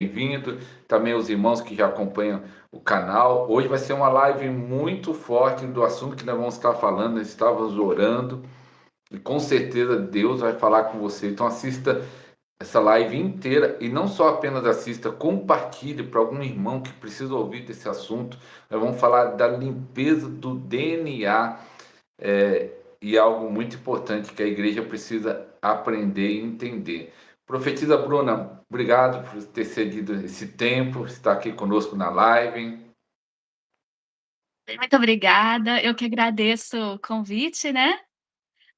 bem-vindo, também os irmãos que já acompanham o canal. Hoje vai ser uma live muito forte do assunto que nós vamos estar falando. Nós estávamos orando e com certeza Deus vai falar com você. Então assista essa live inteira e não só apenas assista, compartilhe para algum irmão que precisa ouvir desse assunto. Nós vamos falar da limpeza do DNA, e algo muito importante que a igreja precisa aprender e entender. Profetisa Bruna, obrigado por ter cedido esse tempo, estar aqui conosco na live. Muito obrigada, eu que agradeço o convite, né.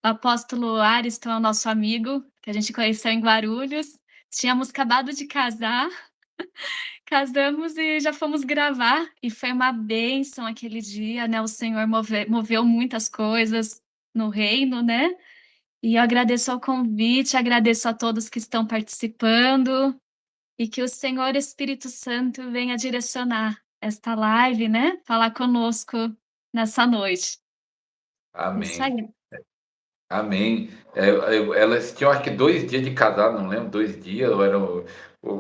O apóstolo Ariston é o nosso amigo, que a gente conheceu em Guarulhos, tínhamos acabado de casar, casamos e já fomos gravar, e foi uma bênção aquele dia, né, o Senhor moveu muitas coisas no reino, né, e eu agradeço ao convite, agradeço a todos que estão participando, e que o Senhor Espírito Santo venha direcionar esta live, né, falar conosco nessa noite. Isso Amém. aí. Amém. Elas tinham acho que 2 dias de casado, não lembro, 2 dias,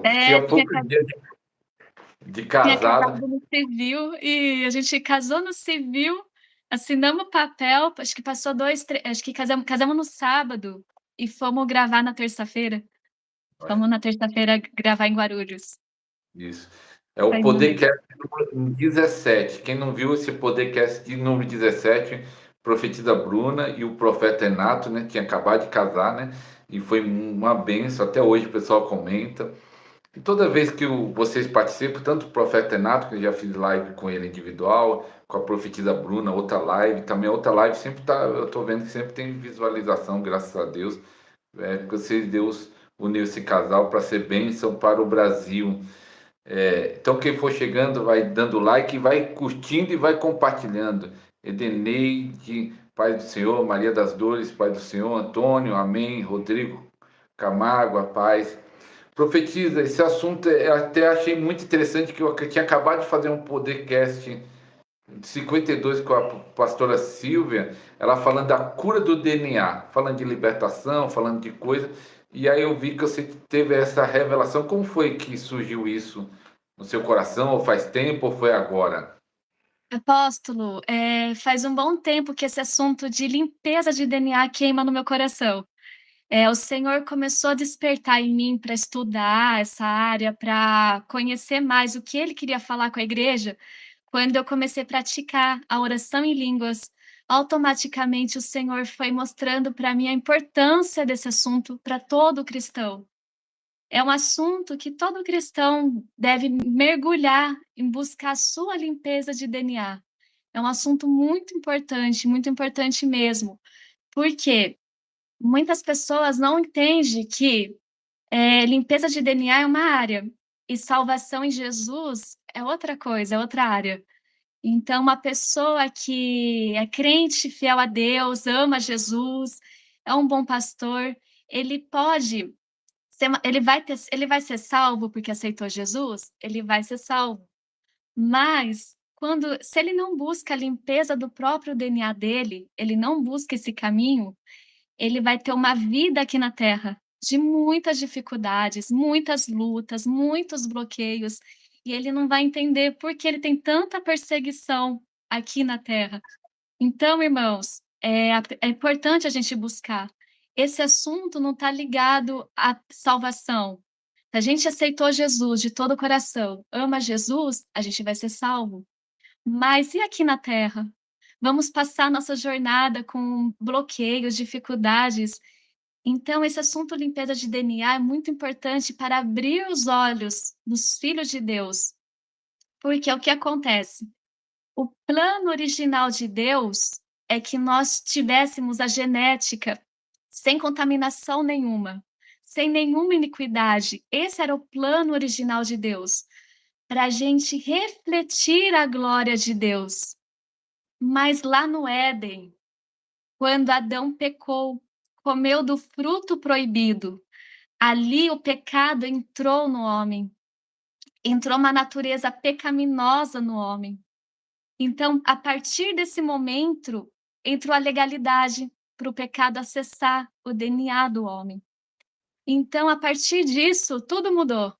É, tinha poucos dias de tinha casado. casado no civil e a gente casou no civil, assinamos o papel, acho que passou 2, acho que casamos no sábado e fomos gravar na terça-feira. Fomos na terça-feira gravar em Guarulhos. Isso. É o Foi muito Podcast número 17. Quem não viu esse Podcast de número 17, Profetisa Bruna e o Profeta Renato, né? Tinha acabado de casar, né? E foi uma benção. Até hoje o pessoal comenta. E toda vez que vocês participam, tanto o Profeta Renato, que eu já fiz live com ele individual, com a Profetisa Bruna, outra live, também outra live, sempre tá, eu tô vendo que sempre tem visualização, graças a Deus. Porque Deus uniu esse casal para ser bênção para o Brasil. Então, quem for chegando, vai dando like, vai curtindo e vai compartilhando. Edeneide, Pai do Senhor, Maria das Dores, Pai do Senhor, Antônio, amém, Rodrigo Camargo, a paz. Profetiza, esse assunto eu até achei muito interessante, que eu tinha acabado de fazer um podcast de 52 com a pastora Silvia, ela falando da cura do DNA, falando de libertação, falando de coisa, e aí eu vi que você teve essa revelação. Como foi que surgiu isso no seu coração? Ou faz tempo ou foi agora? Apóstolo, faz um bom tempo que esse assunto de limpeza de DNA queima no meu coração. O Senhor começou a despertar em mim para estudar essa área, para conhecer mais o que Ele queria falar com a igreja. Quando eu comecei a praticar a oração em línguas, automaticamente o Senhor foi mostrando para mim a importância desse assunto para todo cristão. É um assunto que todo cristão deve mergulhar em buscar a sua limpeza de DNA. É um assunto muito importante mesmo. Por quê? Muitas pessoas não entendem que, limpeza de DNA é uma área, e salvação em Jesus é outra coisa, é outra área. Então, uma pessoa que é crente, fiel a Deus, ama Jesus, é um bom pastor, ele pode ele vai ser salvo porque aceitou Jesus? Ele vai ser salvo. Mas, se ele não busca a limpeza do próprio DNA dele, ele não busca esse caminho, ele vai ter uma vida aqui na Terra de muitas dificuldades, muitas lutas, muitos bloqueios, e ele não vai entender por que ele tem tanta perseguição aqui na Terra. Então, irmãos, é importante a gente buscar. Esse assunto não está ligado à salvação. Se a gente aceitou Jesus de todo o coração, ama Jesus, a gente vai ser salvo. Mas e aqui na Terra? Vamos passar nossa jornada com bloqueios, dificuldades. Então, esse assunto limpeza de DNA é muito importante para abrir os olhos dos filhos de Deus. Porque o que acontece? O plano original de Deus é que nós tivéssemos a genética sem contaminação nenhuma, sem nenhuma iniquidade. Esse era o plano original de Deus, para a gente refletir a glória de Deus. Mas lá no Éden, quando Adão pecou, comeu do fruto proibido, ali o pecado entrou no homem, entrou uma natureza pecaminosa no homem. Então, a partir desse momento, entrou a legalidade para o pecado acessar o DNA do homem. Então, a partir disso, tudo mudou.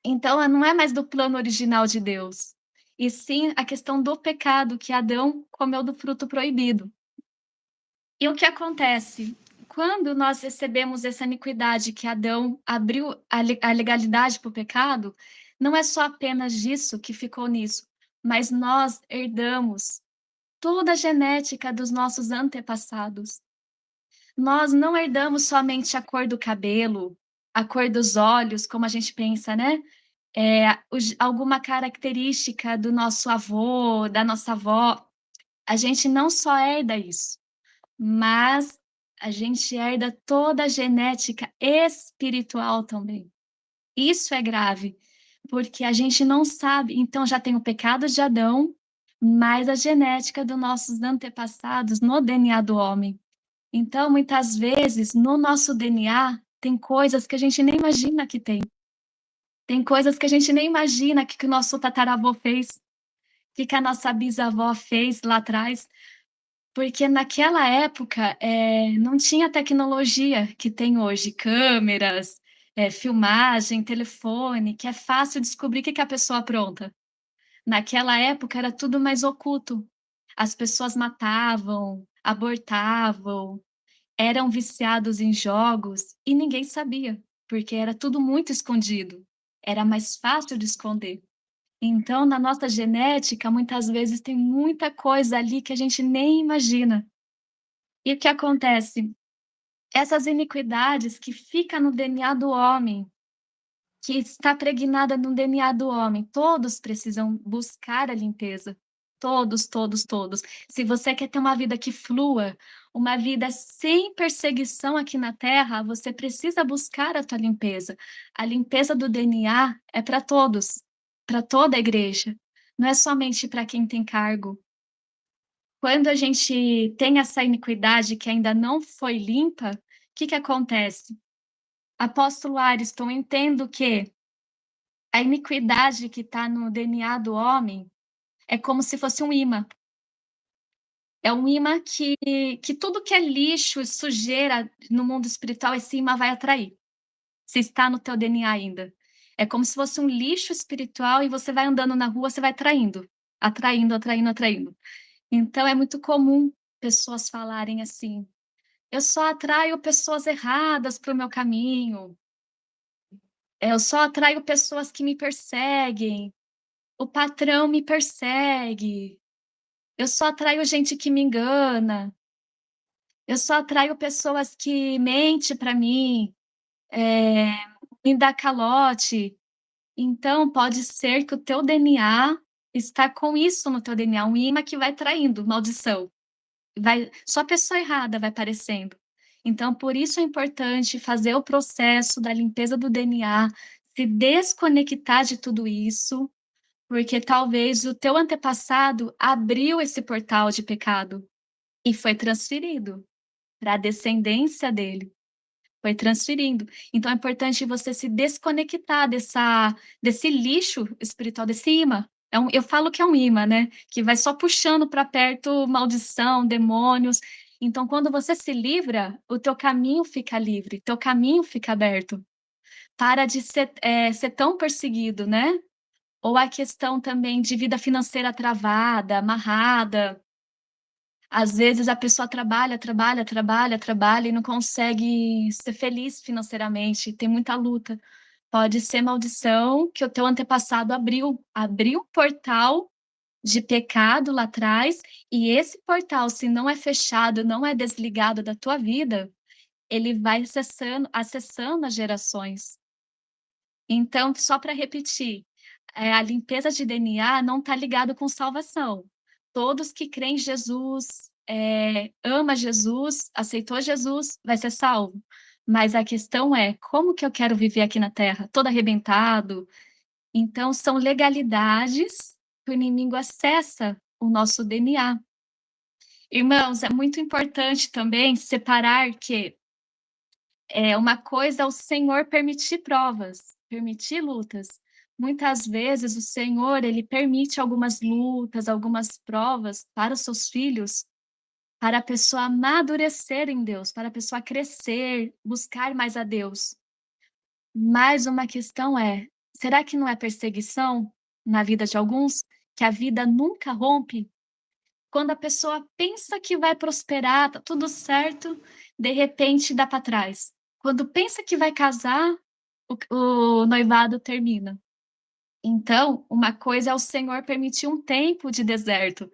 Então, não é mais do plano original de Deus, e sim a questão do pecado, que Adão comeu do fruto proibido. E o que acontece? Quando nós recebemos essa iniquidade, que Adão abriu a legalidade para o pecado, não é só apenas disso que ficou nisso, mas nós herdamos toda a genética dos nossos antepassados. Nós não herdamos somente a cor do cabelo, a cor dos olhos, como a gente pensa, né? Alguma característica do nosso avô, da nossa avó. A gente não só herda isso, mas a gente herda toda a genética espiritual também. Isso é grave, porque a gente não sabe. Então, já tem o pecado de Adão, mais a genética dos nossos antepassados no DNA do homem. Então, muitas vezes, no nosso DNA, tem coisas que a gente nem imagina que tem. Tem coisas que a gente nem imagina que o nosso tataravô fez, que a nossa bisavó fez lá atrás. Porque naquela época, não tinha a tecnologia que tem hoje, câmeras, filmagem, telefone, que é fácil descobrir o que a pessoa apronta. Naquela época era tudo mais oculto. As pessoas matavam, abortavam, eram viciados em jogos e ninguém sabia, porque era tudo muito escondido. Era mais fácil de esconder. Então, na nossa genética, muitas vezes tem muita coisa ali que a gente nem imagina. E o que acontece? Essas iniquidades que fica no DNA do homem, que está pregnada no DNA do homem, todos precisam buscar a limpeza. Todos, todos, todos. Se você quer ter uma vida que flua, uma vida sem perseguição aqui na Terra, você precisa buscar a tua limpeza. A limpeza do DNA é para todos, para toda a igreja. Não é somente para quem tem cargo. Quando a gente tem essa iniquidade que ainda não foi limpa, o que acontece? Apóstolo Ariston, eu entendo que a iniquidade que está no DNA do homem é como se fosse um imã. É um imã que tudo que é lixo e sujeira no mundo espiritual, esse imã vai atrair, se está no teu DNA ainda. É como se fosse um lixo espiritual e você vai andando na rua, você vai atraindo, atraindo, atraindo, atraindo. Então é muito comum pessoas falarem assim: eu só atraio pessoas erradas para o meu caminho. Eu só atraio pessoas que me perseguem. O patrão me persegue. Eu só atraio gente que me engana. Eu só atraio pessoas que mentem para mim, é, me dá calote. Então, pode ser que o teu DNA está com isso no teu DNA, um imã que vai traindo, maldição. Só a pessoa errada vai aparecendo. Então, por isso é importante fazer o processo da limpeza do DNA, se desconectar de tudo isso, porque talvez o teu antepassado abriu esse portal de pecado e foi transferido para a descendência dele. Foi transferindo. Então, é importante você se desconectar desse lixo espiritual, desse imã. Eu falo que é um imã, né? Que vai só puxando para perto maldição, demônios. Então, quando você se livra, o teu caminho fica livre, teu caminho fica aberto. Para de ser tão perseguido, né? Ou a questão também de vida financeira travada, amarrada. Às vezes a pessoa trabalha, trabalha, trabalha, trabalha e não consegue ser feliz financeiramente, tem muita luta. Pode ser maldição que o teu antepassado abriu um portal de pecado lá atrás, e esse portal, se não é fechado, não é desligado da tua vida, ele vai acessando as gerações. Então, só para repetir, a limpeza de DNA não está ligado com salvação. Todos que creem em Jesus, ama Jesus, aceitou Jesus, vai ser salvo. Mas a questão é, como que eu quero viver aqui na Terra? Todo arrebentado? Então, são legalidades que o inimigo acessa o nosso DNA. Irmãos, é muito importante também separar que uma coisa é o Senhor permitir provas, permitir lutas. Muitas vezes o Senhor, ele permite algumas lutas, algumas provas para os seus filhos, para a pessoa amadurecer em Deus, para a pessoa crescer, buscar mais a Deus. Mas uma questão é, Será que não é perseguição na vida de alguns, que a vida nunca rompe? Quando a pessoa pensa que vai prosperar, tá tudo certo, de repente dá para trás. Quando pensa que vai casar, o noivado termina. Então, uma coisa é o Senhor permitir um tempo de deserto,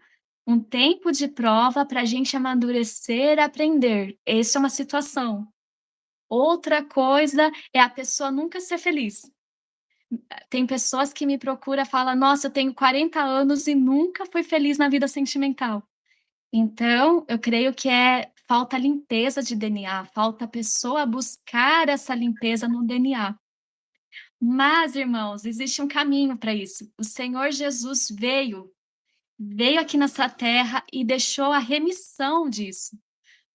um tempo de prova para a gente amadurecer, aprender. Essa é uma situação. Outra coisa é a pessoa nunca ser feliz. Tem pessoas que me procuram e falam: "Nossa, eu tenho 40 anos e nunca fui feliz na vida sentimental". Então, eu creio que falta limpeza de DNA, falta a pessoa buscar essa limpeza no DNA. Mas, irmãos, existe um caminho para isso. O Senhor Jesus veio aqui nessa terra e deixou a remissão disso.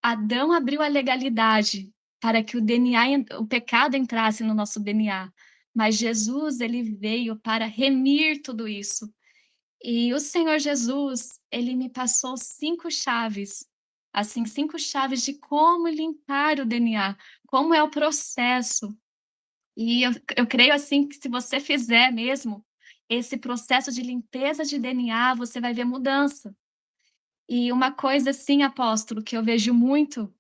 Adão abriu a legalidade para que o pecado entrasse no nosso DNA, mas Jesus, ele veio para remir tudo isso. E o Senhor Jesus, ele me passou 5 chaves, assim, 5 chaves de como limpar o DNA, como é o processo. E eu creio, assim, que se você fizer mesmo esse processo de limpeza de DNA, você vai ver mudança. E uma coisa, assim, apóstolo, que eu vejo muito,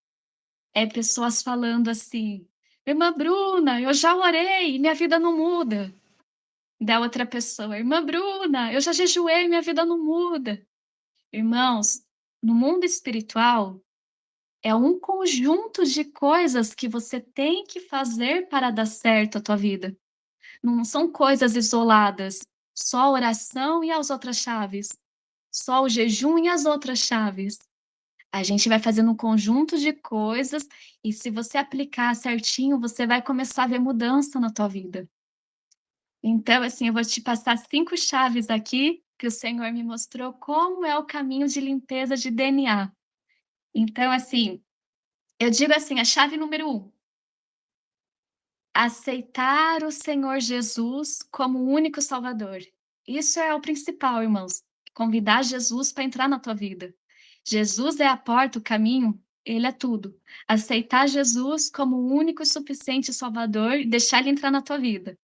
é pessoas falando assim: "Irmã Bruna, eu já orei minha vida não muda". Da outra pessoa: "Irmã Bruna, eu já jejuei minha vida não muda". Irmãos, no mundo espiritual, é um conjunto de coisas que você tem que fazer para dar certo a tua vida. Não são coisas isoladas, só a oração e as outras chaves, só o jejum e as outras chaves. A gente vai fazendo um conjunto de coisas e se você aplicar certinho, você vai começar a ver mudança na tua vida. Então, assim, eu vou te passar 5 chaves aqui, que o Senhor me mostrou como é o caminho de limpeza de DNA. Então, assim, eu digo assim, a chave número 1, aceitar o Senhor Jesus como o único salvador. Isso é o principal, irmãos, convidar Jesus para entrar na tua vida. Jesus é a porta, o caminho, ele é tudo. Aceitar Jesus como o único e suficiente salvador e deixar ele entrar na tua vida.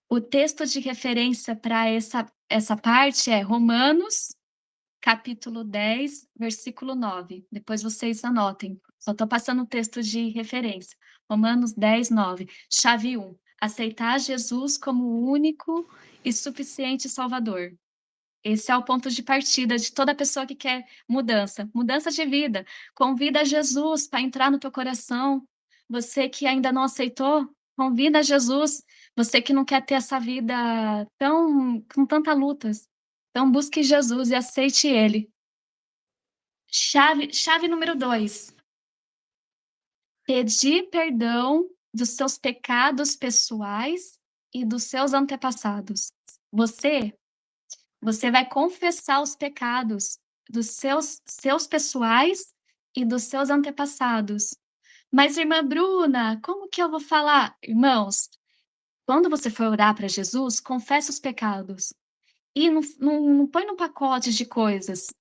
O texto de referência para essa parte é Romanos, capítulo 10, versículo 9. Depois vocês anotem. Só estou passando o texto de referência. Romanos 10, 9. Chave 1. Aceitar Jesus como o único e suficiente Salvador. Esse é o ponto de partida de toda pessoa que quer mudança. Mudança de vida. Convida Jesus para entrar no teu coração. Você que ainda não aceitou, convida Jesus. Você que não quer ter essa vida com tantas lutas. Então busque Jesus e aceite Ele. Chave número 2. Pedir perdão dos seus pecados pessoais e dos seus antepassados. Você Você vai confessar os pecados dos seus pessoais e dos seus antepassados. "Mas, irmã Bruna, como que eu vou falar?" Irmãos, quando você for orar para Jesus, confessa os pecados e não põe num pacote de coisas,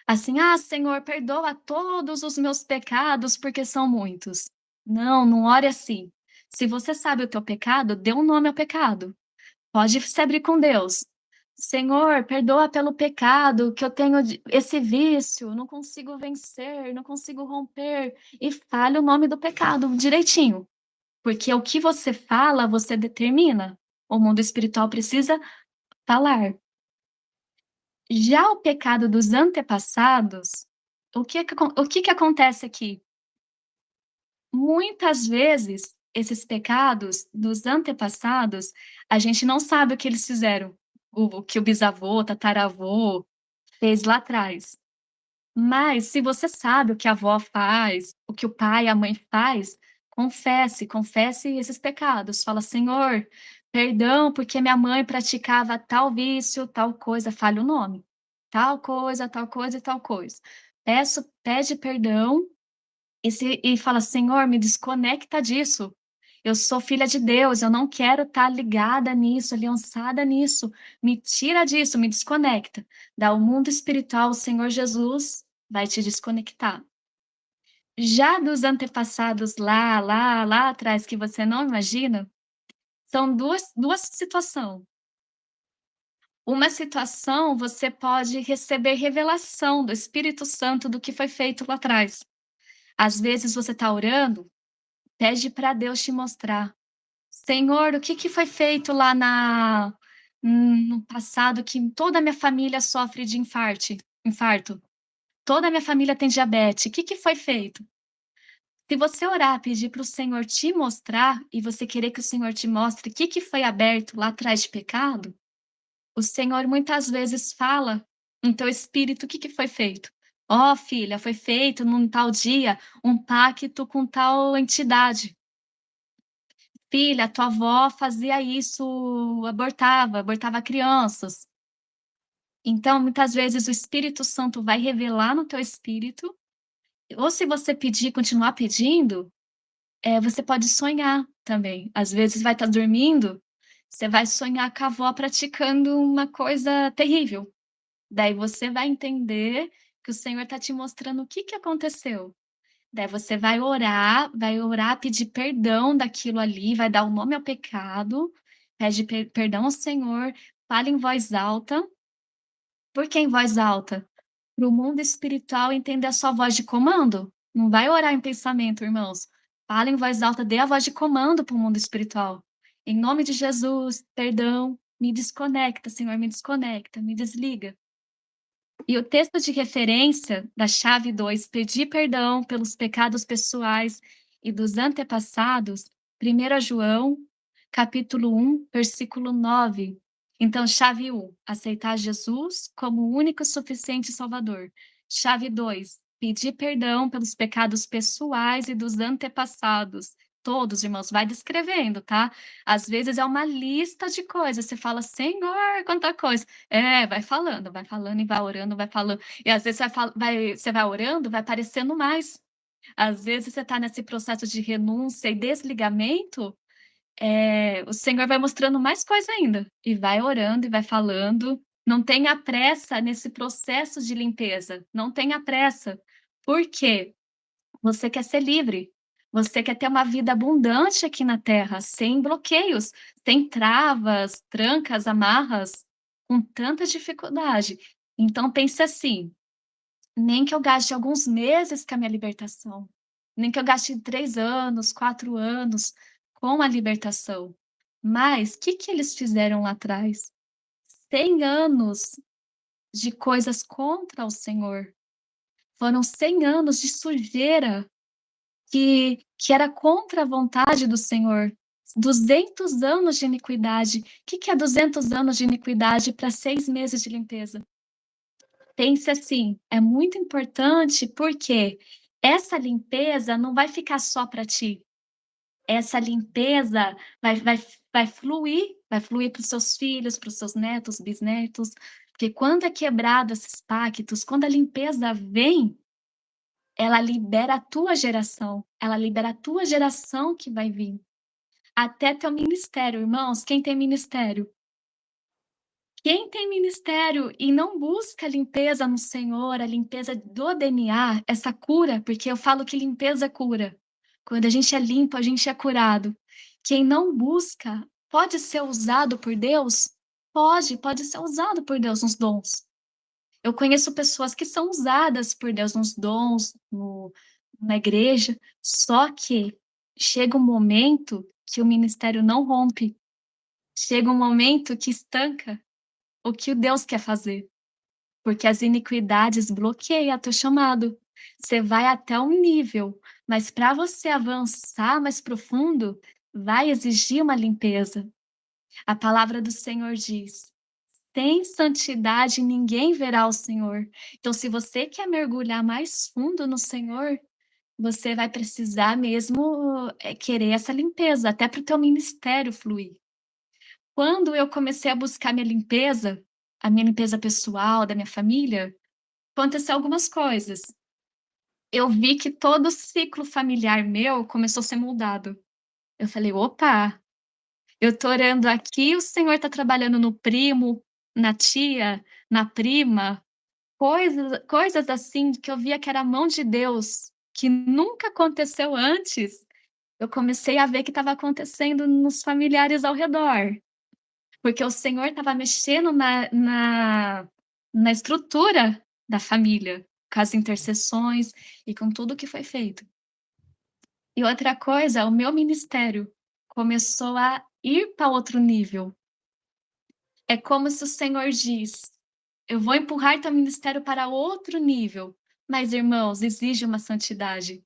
assim: "Ah, Senhor, perdoa todos os meus pecados, porque são muitos". Não ore assim. Se você sabe o teu pecado, dê um nome ao pecado. Pode se abrir com Deus. Senhor, perdoa pelo pecado que eu tenho esse vício, não consigo vencer, não consigo romper. E fale o nome do pecado direitinho. Porque o que você fala, você determina. O mundo espiritual precisa falar. Já o pecado dos antepassados, o que que acontece aqui? Muitas vezes, esses pecados dos antepassados, a gente não sabe o que eles fizeram, o que o bisavô, o tataravô fez lá atrás. Mas se você sabe o que a avó faz, o que o pai e a mãe faz, confesse esses pecados. Fala: "Senhor, perdão, porque minha mãe praticava tal vício, tal coisa", fale o nome. Tal coisa, tal coisa e tal coisa. Pede perdão e fala: "Senhor, me desconecta disso. Eu sou filha de Deus, eu não quero estar ligada nisso, aliançada nisso. Me tira disso, me desconecta". Dá o mundo espiritual, o Senhor Jesus vai te desconectar. Já dos antepassados lá atrás, que você não imagina, São duas situação. Uma situação, você pode receber revelação do Espírito Santo do que foi feito lá atrás. Às vezes você está orando, pede para Deus te mostrar. Senhor, o que que foi feito lá no passado que toda a minha família sofre de infarto, toda a minha família tem diabetes, o que que foi feito? Se você orar, pedir para o Senhor te mostrar, e você querer que o Senhor te mostre o que que foi aberto lá atrás de pecado, o Senhor muitas vezes fala em teu espírito o que que foi feito. "Ó filha, foi feito num tal dia um pacto com tal entidade. Filha, tua avó fazia isso, abortava crianças". Então, muitas vezes o Espírito Santo vai revelar no teu espírito, ou se você pedir, continuar pedindo, você pode sonhar também. Às vezes vai estar dormindo, você vai sonhar com a avó praticando uma coisa terrível. Daí você vai entender que o Senhor está te mostrando o que que aconteceu. Daí você vai orar, pedir perdão daquilo ali, vai dar o nome ao pecado, pede perdão ao Senhor, fala em voz alta. Por que em voz alta? Para o mundo espiritual entender a sua voz de comando. Não vai orar em pensamento, irmãos. Fala em voz alta, dê a voz de comando para o mundo espiritual. Em nome de Jesus, perdão, me desconecta, Senhor, me desconecta, me desliga. E o texto de referência da chave 2, pedir perdão pelos pecados pessoais e dos antepassados, 1 João, capítulo 1, versículo 9. Então, chave 1, aceitar Jesus como o único e suficiente Salvador. Chave 2, pedir perdão pelos pecados pessoais e dos antepassados. Todos, irmãos, vai descrevendo, tá? Às vezes é uma lista de coisas, você fala: "Senhor, quanta coisa". Vai falando e vai orando, vai falando. E às vezes você vai orando, vai aparecendo mais. Às vezes você está nesse processo de renúncia e desligamento, o Senhor vai mostrando mais coisa ainda, e vai orando e vai falando. Não tenha pressa nesse processo de limpeza, não tenha pressa. Por quê? Você quer ser livre, você quer ter uma vida abundante aqui na terra, sem bloqueios, sem travas, trancas, amarras, com tanta dificuldade. Então pense assim: nem que eu gaste alguns meses com a minha libertação, nem que eu gaste 3 anos, 4 anos com a libertação, mas o que que eles fizeram lá atrás? 100 anos de coisas contra o Senhor, foram 100 anos de sujeira que era contra a vontade do Senhor. 200 anos de iniquidade. O que que é 200 anos de iniquidade para 6 meses de limpeza? Pense assim, é muito importante, porque essa limpeza não vai ficar só para ti. Essa limpeza vai vai fluir para os seus filhos, para os seus netos, bisnetos, porque quando é quebrado esses pactos, quando a limpeza vem, ela libera a tua geração, ela libera a tua geração que vai vir. Até teu ministério, irmãos, quem tem ministério? Quem tem ministério e não busca limpeza no Senhor, a limpeza do DNA, essa cura, porque eu falo que limpeza cura. Quando a gente é limpo, a gente é curado. Quem não busca, pode ser usado por Deus? Pode ser usado por Deus nos dons. Eu conheço pessoas que são usadas por Deus nos dons, na igreja, só que chega um momento que o ministério não rompe, chega um momento que estanca o que o Deus quer fazer, porque as iniquidades bloqueiam teu chamado. Você vai até um nível, mas para você avançar mais profundo, vai exigir uma limpeza. A palavra do Senhor diz: sem santidade ninguém verá o Senhor. Então, se você quer mergulhar mais fundo no Senhor, você vai precisar mesmo, querer essa limpeza, até para o teu ministério fluir. Quando eu comecei a buscar minha limpeza, a minha limpeza pessoal, da minha família, aconteceu algumas coisas. Eu vi que todo o ciclo familiar meu começou a ser moldado. Eu falei: "Opa, eu tô orando aqui, o Senhor tá trabalhando no primo, na tia, na prima". Coisas assim que eu via que era a mão de Deus, que nunca aconteceu antes. eu comecei a ver que estava acontecendo nos familiares ao redor, porque o Senhor estava mexendo na estrutura da família, com as intercessões e com tudo que foi feito. E outra coisa, o meu ministério começou a ir para outro nível. É como se o Senhor diz: "Eu vou empurrar teu ministério para outro nível", mas irmãos, exige uma santidade.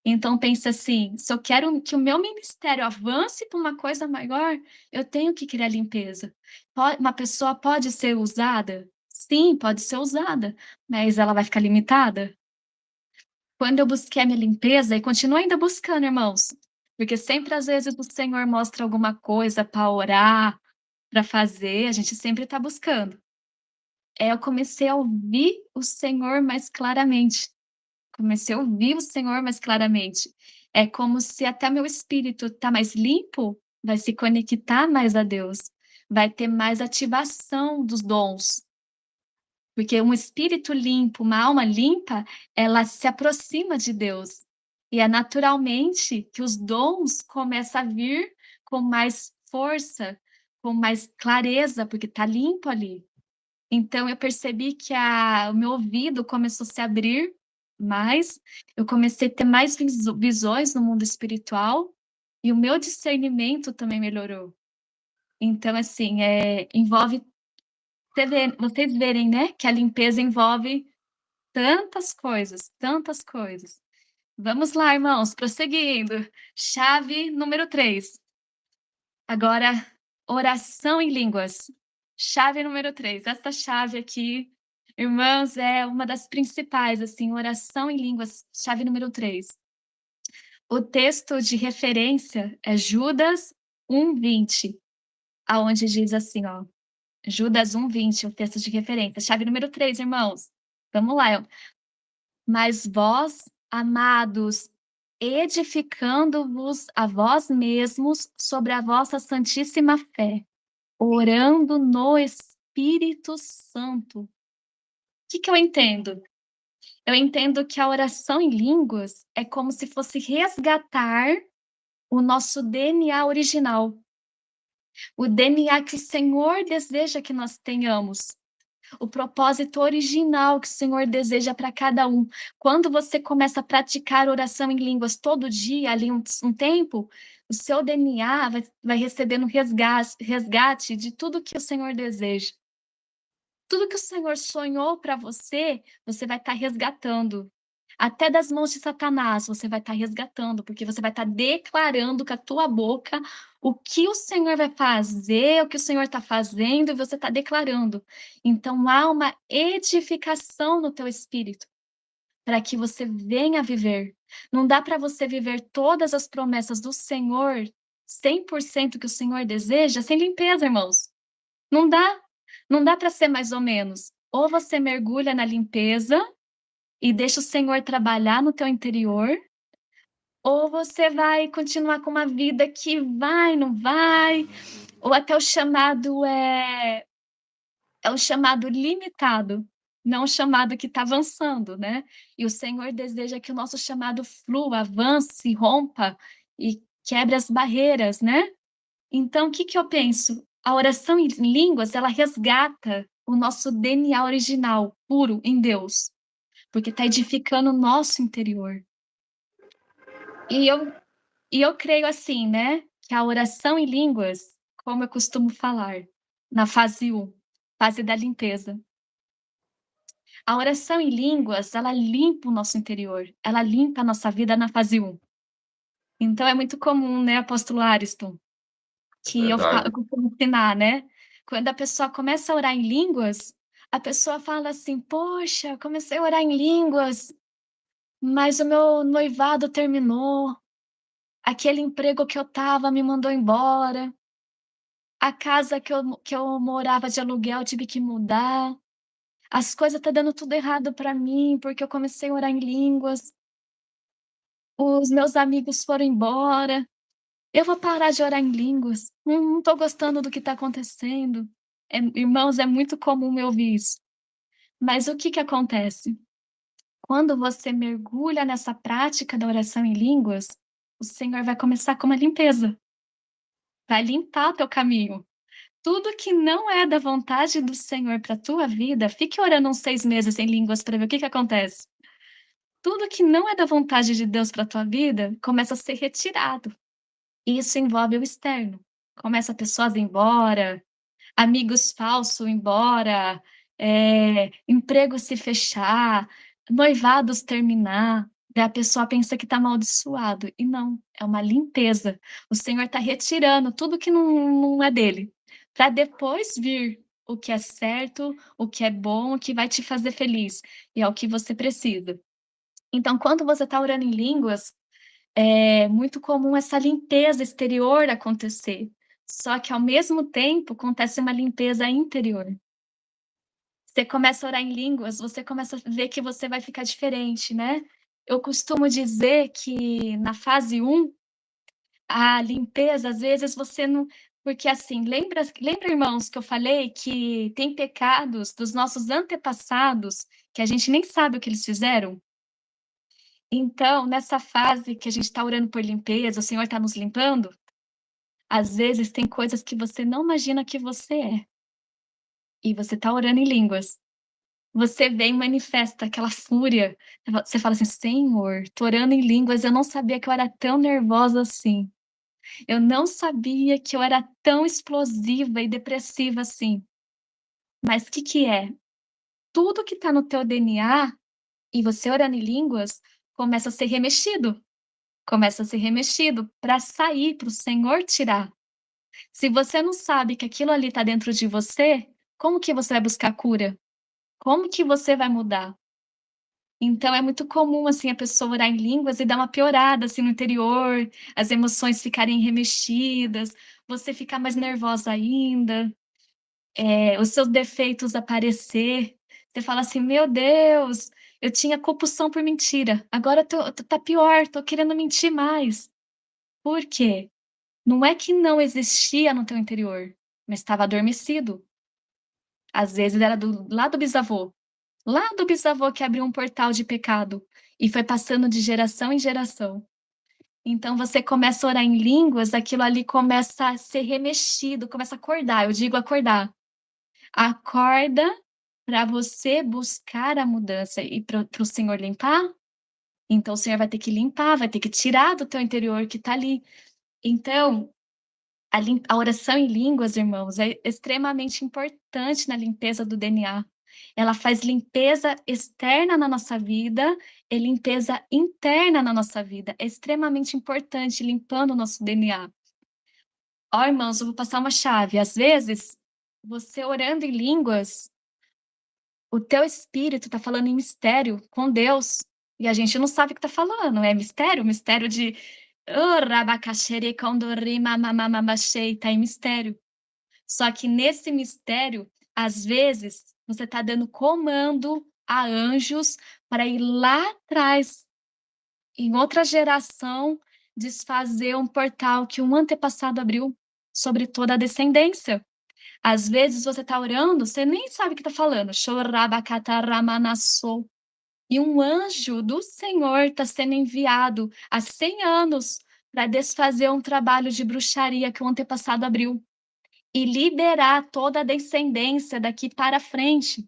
Então pensa assim, se eu quero que o meu ministério avance para uma coisa maior, eu tenho que criar limpeza. Uma pessoa pode ser usada? Sim, pode ser usada, mas ela vai ficar limitada? Quando eu busquei a minha limpeza e continuo ainda buscando, irmãos, porque sempre às vezes o Senhor mostra alguma coisa para orar, para fazer, a gente sempre está buscando. Eu comecei a ouvir o Senhor mais claramente. Comecei a ouvir o Senhor mais claramente. É como se até meu espírito tá mais limpo, vai se conectar mais a Deus, vai ter mais ativação dos dons. Porque um espírito limpo, uma alma limpa, ela se aproxima de Deus. E é naturalmente que os dons começam a vir com mais força, com mais clareza, porque tá limpo ali. Então eu percebi que o meu ouvido começou a se abrir mais, eu comecei a ter mais visões no mundo espiritual, e o meu discernimento também melhorou. Então, assim, envolve vocês verem, né, que a limpeza envolve tantas coisas, tantas coisas. Vamos lá, irmãos, prosseguindo. Chave número 3. Agora, oração em línguas. Chave número 3. Essa chave aqui, irmãos, é uma das principais, assim, oração em línguas, chave número 3. O texto de referência é Judas 1:20, aonde diz assim, ó, Judas 1:20, o texto de referência. Chave número 3, irmãos. Vamos lá. Mas vós, amados, edificando-vos a vós mesmos sobre a vossa santíssima fé, orando no Espírito Santo. O que eu entendo? Eu entendo que a oração em línguas é como se fosse resgatar o nosso DNA original, o DNA que o Senhor deseja que nós tenhamos, o propósito original que o Senhor deseja para cada um. Quando você começa a praticar oração em línguas todo dia, ali um tempo, o seu DNA vai recebendo resgate de tudo que o Senhor deseja. Tudo que o Senhor sonhou para você, você vai estar resgatando. Até das mãos de Satanás, você vai estar resgatando, porque você vai estar declarando com a tua boca o que o Senhor vai fazer, o que o Senhor está fazendo, e você está declarando. Então, há uma edificação no teu espírito, para que você venha viver. Não dá para você viver todas as promessas do Senhor, 100% que o Senhor deseja, sem limpeza, irmãos. Não dá. Não dá para ser mais ou menos. Ou você mergulha na limpeza e deixa o Senhor trabalhar no teu interior, ou você vai continuar com uma vida que vai, não vai, ou até o chamado é um chamado limitado, não um chamado que está avançando, né. E o Senhor deseja que o nosso chamado flua, avance, rompa e quebre as barreiras, né. Então, o que que eu penso? A oração em línguas, ela resgata o nosso DNA original, puro, em Deus, porque está edificando o nosso interior. E eu creio assim, né, que a oração em línguas, como eu costumo falar, na fase 1, fase da limpeza. A oração em línguas, ela limpa o nosso interior, ela limpa a nossa vida na fase 1. Então é muito comum, né, apóstolo Ariston, que eu Verdade. costumo ensinar, né, quando a pessoa começa a orar em línguas, a pessoa fala assim: "Poxa, comecei a orar em línguas, mas o meu noivado terminou, aquele emprego que eu estava me mandou embora, a casa que eu morava de aluguel eu tive que mudar, as coisas tá dando tudo errado para mim, porque eu comecei a orar em línguas, os meus amigos foram embora, eu vou parar de orar em línguas, não tô gostando do que está acontecendo". Irmãos, é muito comum eu ouvir isso. Mas o que que acontece? Quando você mergulha nessa prática da oração em línguas, o Senhor vai começar com uma limpeza, vai limpar o teu caminho. Tudo que não é da vontade do Senhor para tua vida, fique orando uns 6 meses em línguas para ver o que que acontece. Tudo que não é da vontade de Deus para tua vida, começa a ser retirado. E isso envolve o externo. Começa pessoas ir embora, amigos falsos ir embora, emprego se fechar, noivados terminar, daí a pessoa pensa que está amaldiçoado, e não, é uma limpeza. O Senhor está retirando tudo que não é dele, para depois vir o que é certo, o que é bom, o que vai te fazer feliz, e é o que você precisa. Então, quando você está orando em línguas, é muito comum essa limpeza exterior acontecer, só que ao mesmo tempo acontece uma limpeza interior. Você começa a orar em línguas, você começa a ver que você vai ficar diferente, né. Eu costumo dizer que na fase um, a limpeza, às vezes, você não porque, assim, lembra, irmãos, que eu falei que tem pecados dos nossos antepassados que a gente nem sabe o que eles fizeram? Então, nessa fase que a gente está orando por limpeza, o Senhor está nos limpando, às vezes tem coisas que você não imagina que você é, e você está orando em línguas. Você vem e manifesta aquela fúria, você fala assim: "Senhor, tô orando em línguas, eu não sabia que eu era tão nervosa assim. Eu não sabia que eu era tão explosiva e depressiva assim". Mas o que que é? Tudo que está no teu DNA, e você orando em línguas, começa a ser remexido. Começa a ser remexido para sair, para o Senhor tirar. Se você não sabe que aquilo ali está dentro de você, como que você vai buscar cura? Como que você vai mudar? Então é muito comum, assim, a pessoa orar em línguas e dar uma piorada, assim, no interior, as emoções ficarem remexidas, você ficar mais nervosa ainda, os seus defeitos aparecer. Você fala assim: "Meu Deus, eu tinha compulsão por mentira, agora tá pior, tô querendo mentir mais". Por quê? Não é que não existia no teu interior, mas estava adormecido. Às vezes era lá do bisavô. Lá do bisavô que abriu um portal de pecado e foi passando de geração em geração. Então você começa a orar em línguas, aquilo ali começa a ser remexido, começa a acordar, eu digo acordar. Acorda para você buscar a mudança e para o Senhor limpar, então o Senhor vai ter que limpar, vai ter que tirar do teu interior que está ali. Então, a oração em línguas, irmãos, é extremamente importante na limpeza do DNA. Ela faz limpeza externa na nossa vida e limpeza interna na nossa vida. É extremamente importante, limpando o nosso DNA. Ó, irmãos, eu vou passar uma chave. Às vezes, você orando em línguas, o teu espírito está falando em mistério com Deus, e a gente não sabe o que está falando. É mistério, mistério de Rabacaxere condori mamamamamachei, tá em mistério. Só que nesse mistério, às vezes, você está dando comando a anjos para ir lá atrás, em outra geração, desfazer um portal que um antepassado abriu sobre toda a descendência. Às vezes você está orando, você nem sabe o que está falando. Chorabacataramanassou. E um anjo do Senhor está sendo enviado há 100 anos para desfazer um trabalho de bruxaria que o antepassado abriu e liberar toda a descendência daqui para frente.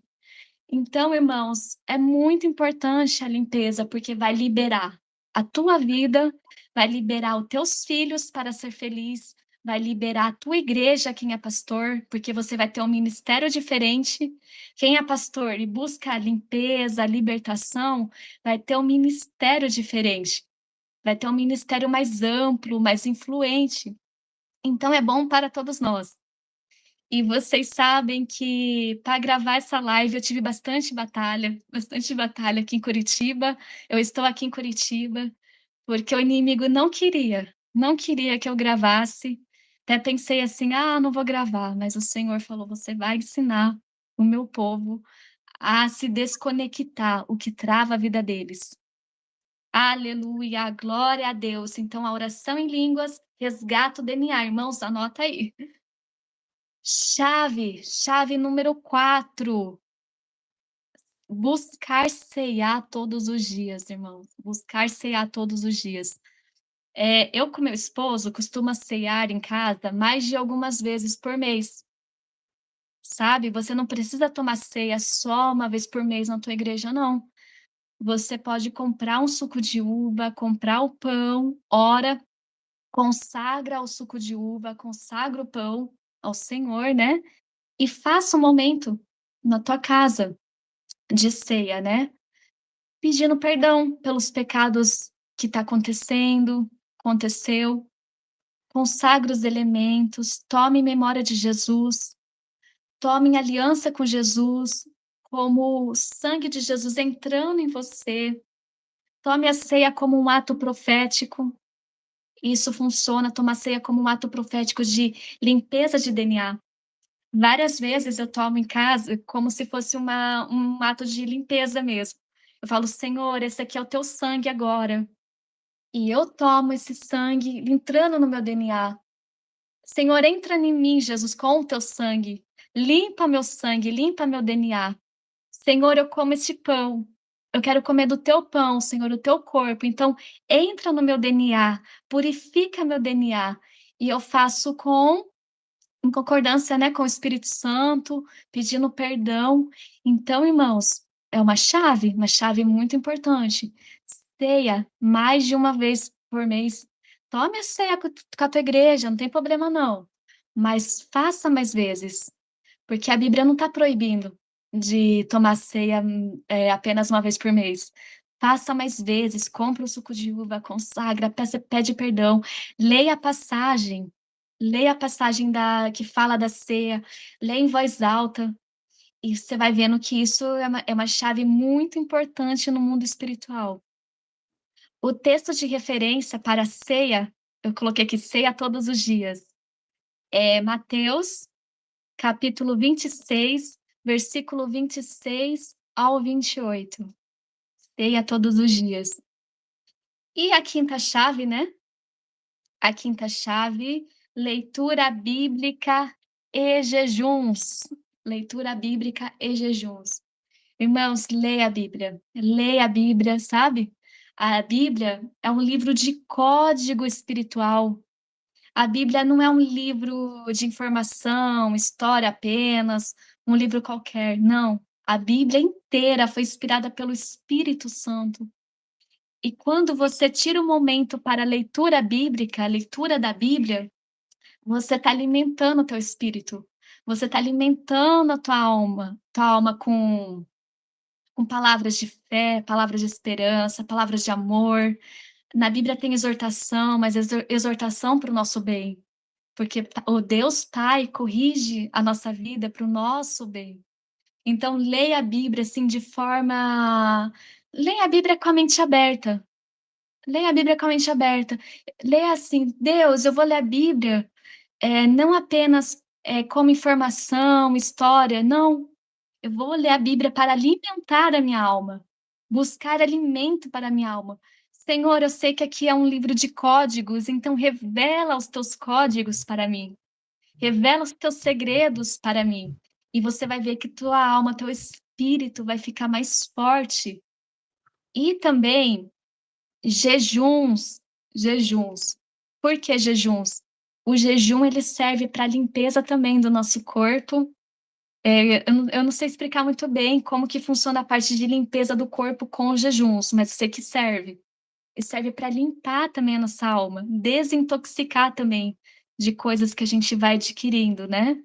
Então, irmãos, é muito importante a limpeza, porque vai liberar a tua vida, vai liberar os teus filhos para ser feliz, vai liberar a tua igreja, quem é pastor, porque você vai ter um ministério diferente. Quem é pastor e busca a limpeza, a libertação, vai ter um ministério diferente, vai ter um ministério mais amplo, mais influente. Então é bom para todos nós. E vocês sabem que para gravar essa live eu tive bastante batalha aqui em Curitiba. Eu estou aqui em Curitiba, porque o inimigo não queria que eu gravasse. Até pensei assim: "Ah, não vou gravar", mas o Senhor falou: "Você vai ensinar o meu povo a se desconectar, o que trava a vida deles". Aleluia, glória a Deus. Então a oração em línguas resgata o DNA, irmãos, anota aí. Chave número 4: buscar ceiar todos os dias, irmãos, buscar ceiar todos os dias. Eu com meu esposo costuma cear em casa mais de algumas vezes por mês, sabe. Você não precisa tomar ceia só uma vez por mês na tua igreja não. Você pode comprar um suco de uva, comprar o pão, ora, consagra o suco de uva, consagra o pão ao Senhor, né, e faça um momento na tua casa de ceia, né, pedindo perdão pelos pecados que aconteceu, consagra os elementos, tome memória de Jesus, tome em aliança com Jesus, como o sangue de Jesus entrando em você, tome a ceia como um ato profético. Isso funciona, tomar ceia como um ato profético de limpeza de DNA. Várias vezes eu tomo em casa como se fosse um ato de limpeza mesmo. Eu falo: "Senhor, esse aqui é o teu sangue agora". E eu tomo esse sangue entrando no meu DNA. Senhor, entra em mim, Jesus, com o teu sangue. Limpa meu sangue, limpa meu DNA. Senhor, eu como este pão. Eu quero comer do teu pão, Senhor, o teu corpo. Então, entra no meu DNA, purifica meu DNA. E eu faço em concordância, né, com o Espírito Santo, pedindo perdão. Então, irmãos, é uma chave muito importante. Ceia mais de uma vez por mês. Tome a ceia com a tua igreja, não tem problema não, mas faça mais vezes, porque a Bíblia não está proibindo de tomar ceia, apenas uma vez por mês. Faça mais vezes, compra o suco de uva, consagra, pede perdão, leia a passagem, leia a passagem da que fala da ceia, leia em voz alta, e você vai vendo que isso é uma chave muito importante no mundo espiritual. O texto de referência para a ceia, eu coloquei aqui: ceia todos os dias, é Mateus, capítulo 26, versículo 26 ao 28. Ceia todos os dias. E a quinta chave, né, a quinta chave, leitura bíblica e jejuns. Leitura bíblica e jejuns. Irmãos, leia a Bíblia, sabe? A Bíblia é um livro de código espiritual. A Bíblia não é um livro de informação, história apenas, um livro qualquer, não. A Bíblia inteira foi inspirada pelo Espírito Santo. E quando você tira um momento para a leitura bíblica, a leitura da Bíblia, você está alimentando o teu espírito. Você está alimentando a tua alma com palavras de fé, palavras de esperança, palavras de amor. Na Bíblia tem exortação, mas exortação para o nosso bem, porque o Deus Pai corrige a nossa vida para o nosso bem. Então leia a Bíblia, assim, leia a Bíblia com a mente aberta, leia a Bíblia com a mente aberta. Leia assim: "Deus, eu vou ler a Bíblia, não apenas, como informação, história, não. Eu vou ler a Bíblia para alimentar a minha alma, buscar alimento para a minha alma. Senhor, eu sei que aqui é um livro de códigos, então revela os teus códigos para mim. Revela os teus segredos para mim. E você vai ver que tua alma, teu espírito vai ficar mais forte. E também jejuns. Por que jejuns? O jejum ele serve para limpeza também do nosso corpo. Eu não sei explicar muito bem como que funciona a parte de limpeza do corpo com os jejuns, mas eu sei que serve. E serve para limpar também a nossa alma, desintoxicar também de coisas que a gente vai adquirindo, né.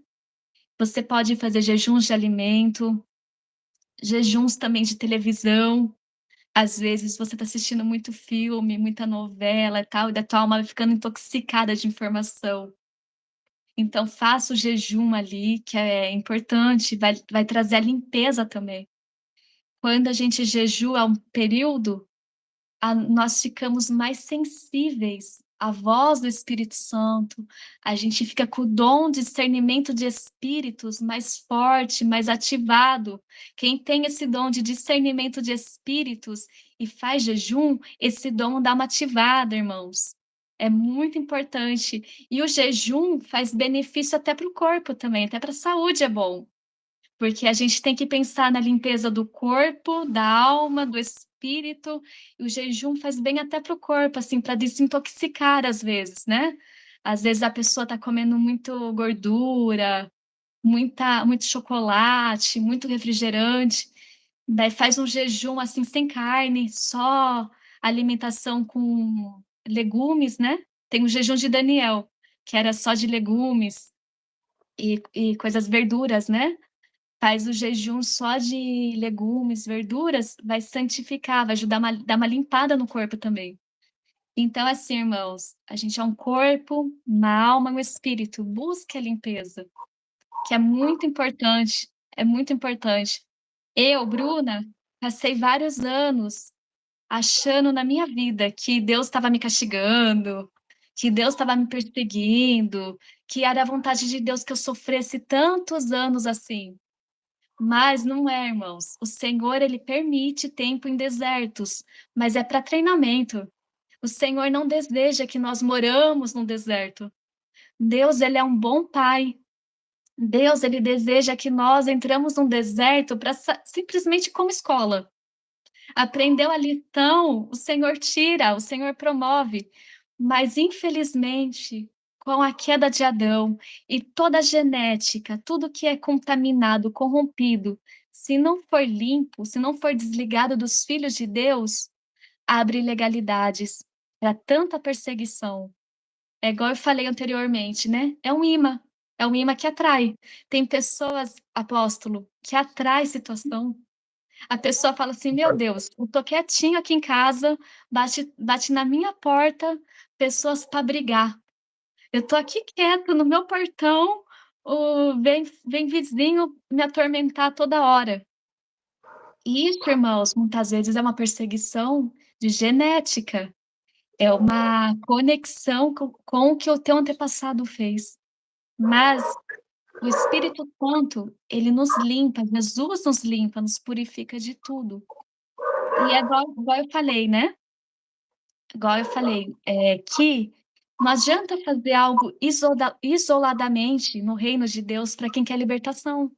Você pode fazer jejuns de alimento, jejuns também de televisão. Às vezes você está assistindo muito filme, muita novela e tal, e da tua alma vai ficando intoxicada de informação. Então faça o jejum ali, que é importante, vai trazer a limpeza também. Quando a gente jejua um período, nós ficamos mais sensíveis à voz do Espírito Santo, a gente fica com o dom de discernimento de espíritos mais forte, mais ativado. Quem tem esse dom de discernimento de espíritos e faz jejum, esse dom dá uma ativada, irmãos. É muito importante. E o jejum faz benefício até para o corpo também, até para a saúde é bom. porque a gente tem que pensar na limpeza do corpo, da alma, do espírito, e o jejum faz bem até para o corpo, assim, para desintoxicar às vezes, né. Às vezes a pessoa está comendo muito gordura, muito chocolate, muito refrigerante, daí faz um jejum, assim, sem carne, só alimentação com legumes, né. Tem o jejum de Daniel, que era só de legumes e coisas verduras, né. Faz o jejum só de legumes, verduras, vai santificar, vai ajudar uma dar uma limpada no corpo também. Então, assim, irmãos, a gente é um corpo, uma alma, um espírito, busque a limpeza, que é muito importante. Eu, Bruna, passei vários anos achando na minha vida que Deus estava me castigando, que Deus estava me perseguindo, que era a vontade de Deus que eu sofresse tantos anos assim. Mas não é, irmãos. O Senhor, ele permite tempo em desertos, mas é para treinamento. O Senhor não deseja que nós moramos no deserto. Deus, ele é um bom pai. Deus, ele deseja que nós entramos num deserto para simplesmente como escola. Aprendeu a lição, o Senhor tira, o Senhor promove. Mas infelizmente, com a queda de Adão e toda a genética, tudo que é contaminado, corrompido, se não for limpo, se não for desligado dos filhos de Deus, abre ilegalidades para tanta perseguição. É igual eu falei anteriormente, né, é um imã que atrai. Tem pessoas, apóstolo, que atrai situação. A pessoa fala assim: "Meu Deus, eu tô quietinho aqui em casa, bate na minha porta pessoas para brigar. Eu tô aqui quieto no meu portão, vem vizinho me atormentar toda hora". E isso, irmãos, muitas vezes é uma perseguição de genética, é uma conexão com o que o teu antepassado fez. Mas o Espírito Santo, ele nos limpa, Jesus nos limpa, nos purifica de tudo. E é igual eu falei, né, igual eu falei, que não adianta fazer algo isoladamente no reino de Deus para quem quer libertação.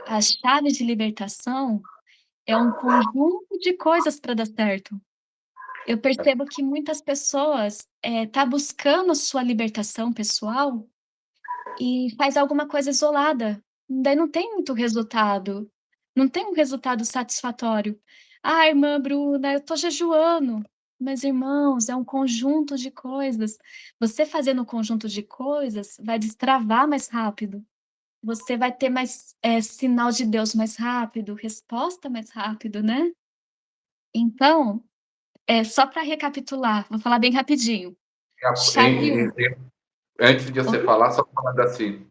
A chave de libertação é um conjunto de coisas para dar certo. Eu percebo que muitas pessoas, tá buscando sua libertação pessoal e faz alguma coisa isolada, daí não tem muito resultado, não tem um resultado satisfatório. "Ah, irmã Bruna, eu tô jejuando", mas irmãos, é um conjunto de coisas. Você fazendo um conjunto de coisas vai destravar mais rápido, você vai ter mais, sinal de Deus mais rápido, resposta mais rápido, né. Então, só para recapitular, vou falar bem rapidinho. Chave um. Antes de você Oi? falar, só falando assim,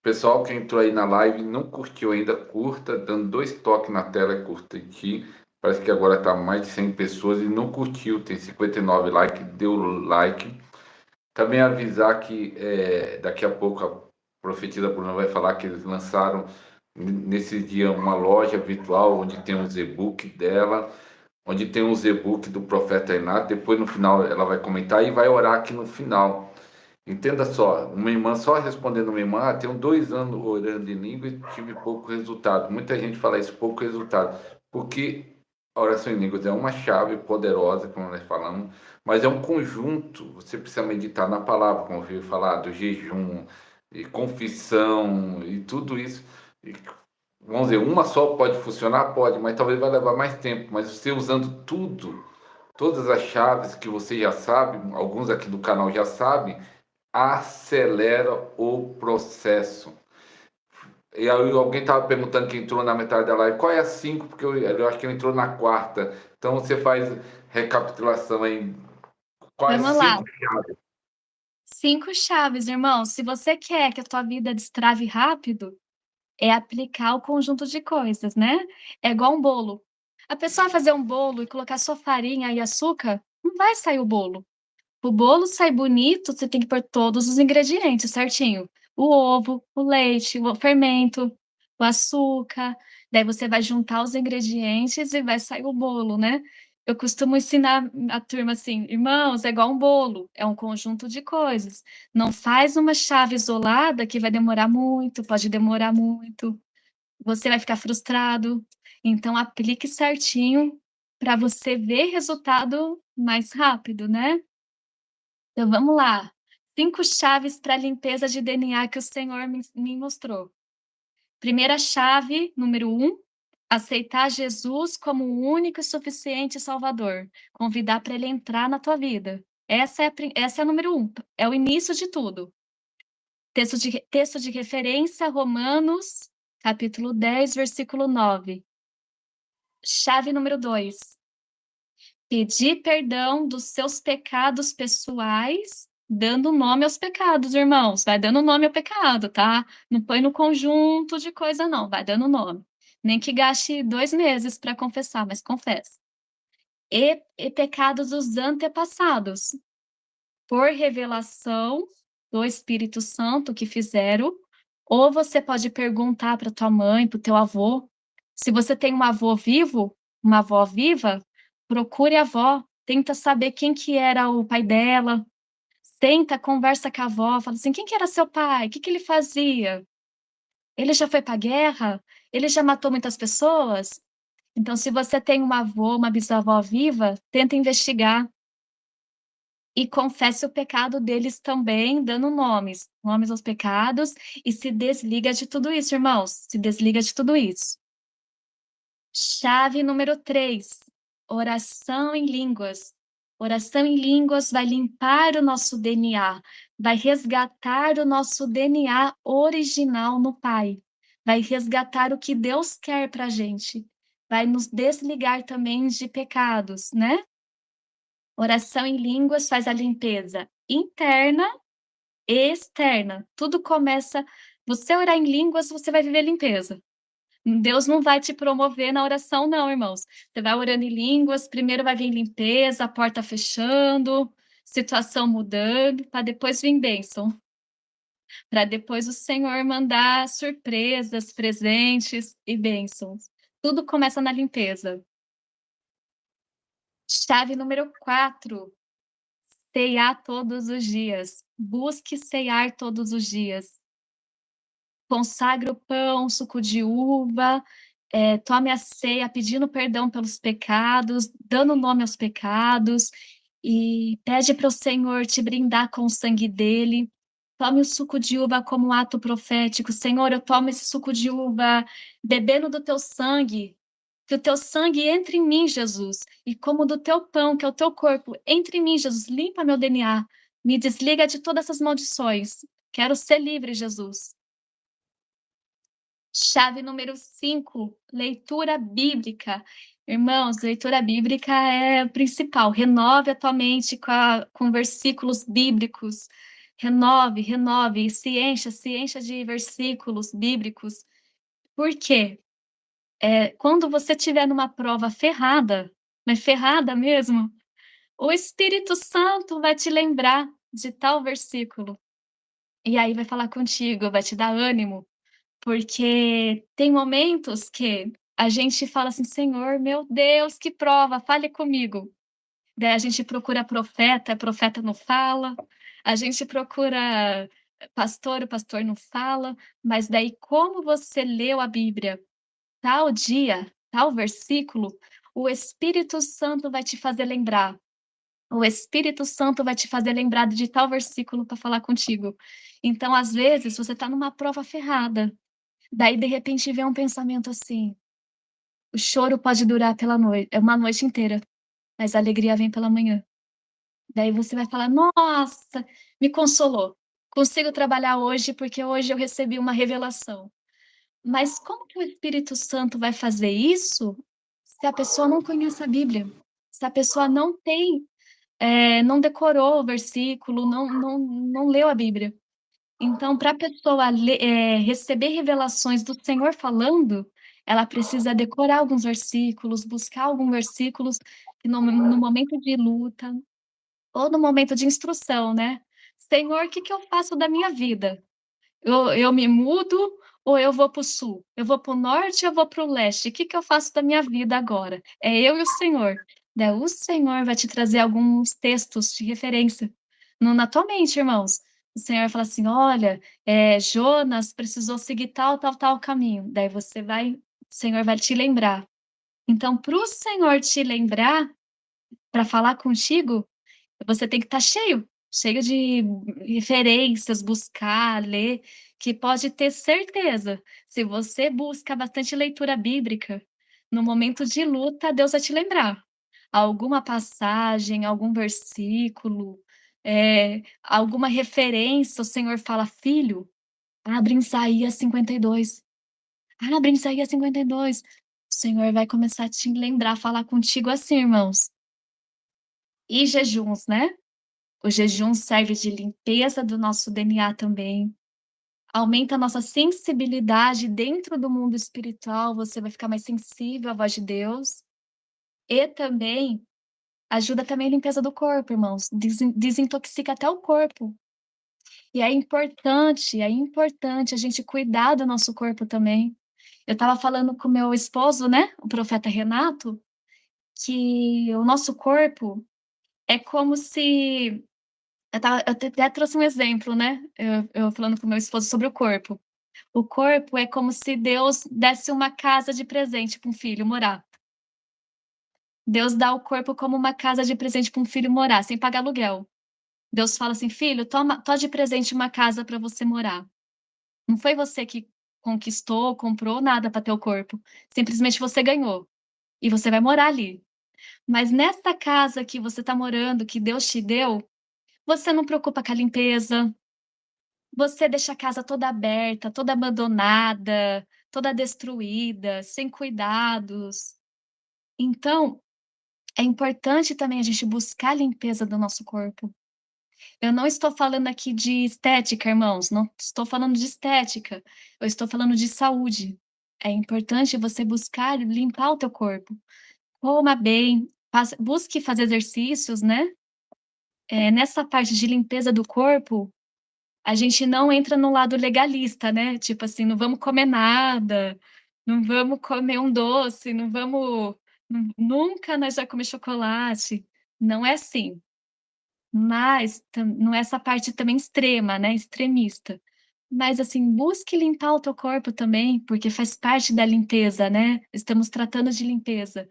pessoal que entrou aí na live não curtiu ainda, curta, dando 2 toques na tela e curtir. Parece que agora tá mais de 100 pessoas e não curtiu, tem 59 likes, deu like. Também avisar que daqui a pouco a Profetisa Bruna vai falar que eles lançaram nesse dia uma loja virtual onde tem os e-book dela, onde tem os e-book do Profeta Renato. Depois no final ela vai comentar e vai orar aqui no final. Entenda só, uma irmã só respondendo uma irmã, tenho 2 anos orando em língua e tive pouco resultado. Muita gente fala isso, pouco resultado, porque a oração em línguas é uma chave poderosa, como nós falamos, mas é um conjunto. Você precisa meditar na palavra, como eu ouvi falar, do jejum, e confissão, e tudo isso. E, vamos dizer, uma só pode funcionar? Pode, mas talvez vai levar mais tempo. Mas você usando tudo, todas as chaves que você já sabe, alguns aqui do canal já sabem, acelera o processo. E aí alguém estava perguntando que entrou na metade da live, qual é a 5? Porque eu acho que ele entrou na quarta. Então você faz recapitulação aí. Quais Vamos lá. 5 chaves? 5 chaves, irmão. Se você quer que a tua vida destrave rápido, é aplicar o conjunto de coisas, né. É igual um bolo. A pessoa vai fazer um bolo e colocar só farinha e açúcar, não vai sair o bolo. O bolo sai bonito, você tem que pôr todos os ingredientes certinho. O ovo, o leite, o fermento, o açúcar, daí você vai juntar os ingredientes e vai sair o bolo, né. Eu costumo ensinar a turma assim: "Irmãos, é igual um bolo, é um conjunto de coisas. Não faz uma chave isolada que vai demorar muito, pode demorar muito. você vai ficar frustrado. Então aplique certinho para você ver resultado mais rápido, né. Então vamos lá, 5 chaves para limpeza de DNA que o Senhor me mostrou. Primeira chave, número 1, aceitar Jesus como o único e suficiente salvador, convidar para ele entrar na tua vida. Essa é a número 1, é o início de tudo. Texto de referência, Romanos, capítulo 10, versículo 9. Chave número 2, pedir perdão dos seus pecados pessoais, dando nome aos pecados, irmãos. Vai dando nome ao pecado, tá? Não põe no conjunto de coisa, não. Vai dando nome. Nem que gaste 2 meses para confessar, mas confessa. E pecados dos antepassados, por revelação do Espírito Santo que fizeram, ou você pode perguntar para tua mãe, para o teu avô. Se você tem um avô vivo, uma avó viva, procure a avó, tenta saber quem que era o pai dela, senta, conversa com a avó, fala assim: "Quem que era seu pai? O que que ele fazia? Ele já foi para a guerra? Ele já matou muitas pessoas?". Então, se você tem um avô, uma bisavó viva, tenta investigar e confesse o pecado deles também, dando nomes aos pecados, e se desliga de tudo isso, irmãos, se desliga de tudo isso. Chave número 3, oração em línguas. Oração em línguas vai limpar o nosso DNA, vai resgatar o nosso DNA original no Pai, vai resgatar o que Deus quer pra gente, vai nos desligar também de pecados, né. Oração em línguas faz a limpeza interna e externa. Tudo começa, você orar em línguas, você vai viver limpeza. Deus não vai te promover na oração não, irmãos. Você vai orando em línguas, primeiro vai vir limpeza, a porta fechando, situação mudando, para depois vir bênção, para depois o Senhor mandar surpresas, presentes e bênçãos. Tudo começa na limpeza. Chave número 4. Ceiar todos os dias. Busque ceiar todos os dias. Consagre o pão, suco de uva, tome a ceia pedindo perdão pelos pecados, dando nome aos pecados, e pede para o Senhor te brindar com o sangue dele. Tome o suco de uva como um ato profético. Senhor, eu tomo esse suco de uva bebendo do teu sangue, que o teu sangue entre em mim, Jesus, e como do teu pão, que é o teu corpo, entre em mim, Jesus, limpa meu DNA, me desliga de todas essas maldições. Quero ser livre, Jesus. Chave número 5, leitura bíblica. Irmãos, leitura bíblica é o principal. Renove a tua mente com versículos bíblicos. Renove, renove, e se encha de versículos bíblicos. Por quê? Quando você estiver numa prova ferrada, mas ferrada mesmo, o Espírito Santo vai te lembrar de tal versículo. E aí vai falar contigo, vai te dar ânimo. Porque tem momentos que a gente fala assim: "Senhor, meu Deus, que prova, fale comigo". Daí a gente procura profeta, profeta não fala, a gente procura pastor, o pastor não fala, mas daí como você leu a Bíblia tal dia, tal versículo, o Espírito Santo vai te fazer lembrar. O Espírito Santo vai te fazer lembrar de tal versículo para falar contigo. Então, às vezes, você está numa prova ferrada. Daí, de repente, vem um pensamento assim: o choro pode durar pela noite, é uma noite inteira, mas a alegria vem pela manhã. Daí você vai falar: "Nossa, me consolou. Consigo trabalhar hoje, porque hoje eu recebi uma revelação". Mas como que o Espírito Santo vai fazer isso, se a pessoa não conhece a Bíblia? Se a pessoa não tem, não decorou o versículo, não leu a Bíblia? Então, para a pessoa receber revelações do Senhor falando, ela precisa decorar alguns versículos, buscar alguns versículos que no momento de luta ou no momento de instrução, né. "Senhor, o que que eu faço da minha vida? Eu me mudo ou eu vou para o sul? Eu vou para o norte ou eu vou para o leste? O que que eu faço da minha vida agora? É eu e o Senhor". Daí o Senhor vai te trazer alguns textos de referência na tua mente, irmãos. o Senhor vai falar assim: "Olha, Jonas precisou seguir tal, tal, tal caminho", daí você vai o Senhor vai te lembrar. Então para o Senhor te lembrar, para falar contigo, você tem que estar cheio, cheio de referências, buscar, ler, que pode ter certeza, se você busca bastante leitura bíblica, no momento de luta, Deus vai te lembrar. Alguma passagem, algum versículo, alguma referência, o Senhor fala: "Filho, abre em Isaías 52, abre em Isaías 52". O Senhor vai começar a te lembrar, falar contigo assim, irmãos. E jejuns, né? O jejum serve de limpeza do nosso DNA também, aumenta a nossa sensibilidade dentro do mundo espiritual, você vai ficar mais sensível à voz de Deus, e também ajuda também a limpeza do corpo, irmãos, desintoxica até o corpo. E é importante a gente cuidar do nosso corpo também. Eu estava falando com meu esposo, né, o profeta Renato, que o nosso corpo é como se eu até trouxe um exemplo, né, eu falando com meu esposo sobre o corpo. O corpo é como se Deus desse uma casa de presente para um filho morar. Deus dá o corpo como uma casa de presente para um filho morar, sem pagar aluguel. Deus fala assim: "Filho, toma de presente uma casa para você morar". Não foi você que conquistou, comprou nada para ter o corpo, simplesmente você ganhou, e você vai morar ali. Mas nessa casa que você está morando, que Deus te deu, você não preocupa com a limpeza. Você deixa a casa toda aberta, toda abandonada, toda destruída, sem cuidados. Então, é importante também a gente buscar a limpeza do nosso corpo. Eu não estou falando aqui de estética, irmãos, não estou falando de estética, eu estou falando de saúde. É importante você buscar limpar o teu corpo. Coma bem, busque fazer exercícios, né. Nessa parte de limpeza do corpo, a gente não entra no lado legalista, né, tipo assim, não vamos comer nada, não vamos comer um doce, não vamos nunca nós vai comer chocolate, não é assim. Mas não é essa parte também extrema, né, extremista. Mas assim, busque limpar o teu corpo também, porque faz parte da limpeza, né, estamos tratando de limpeza.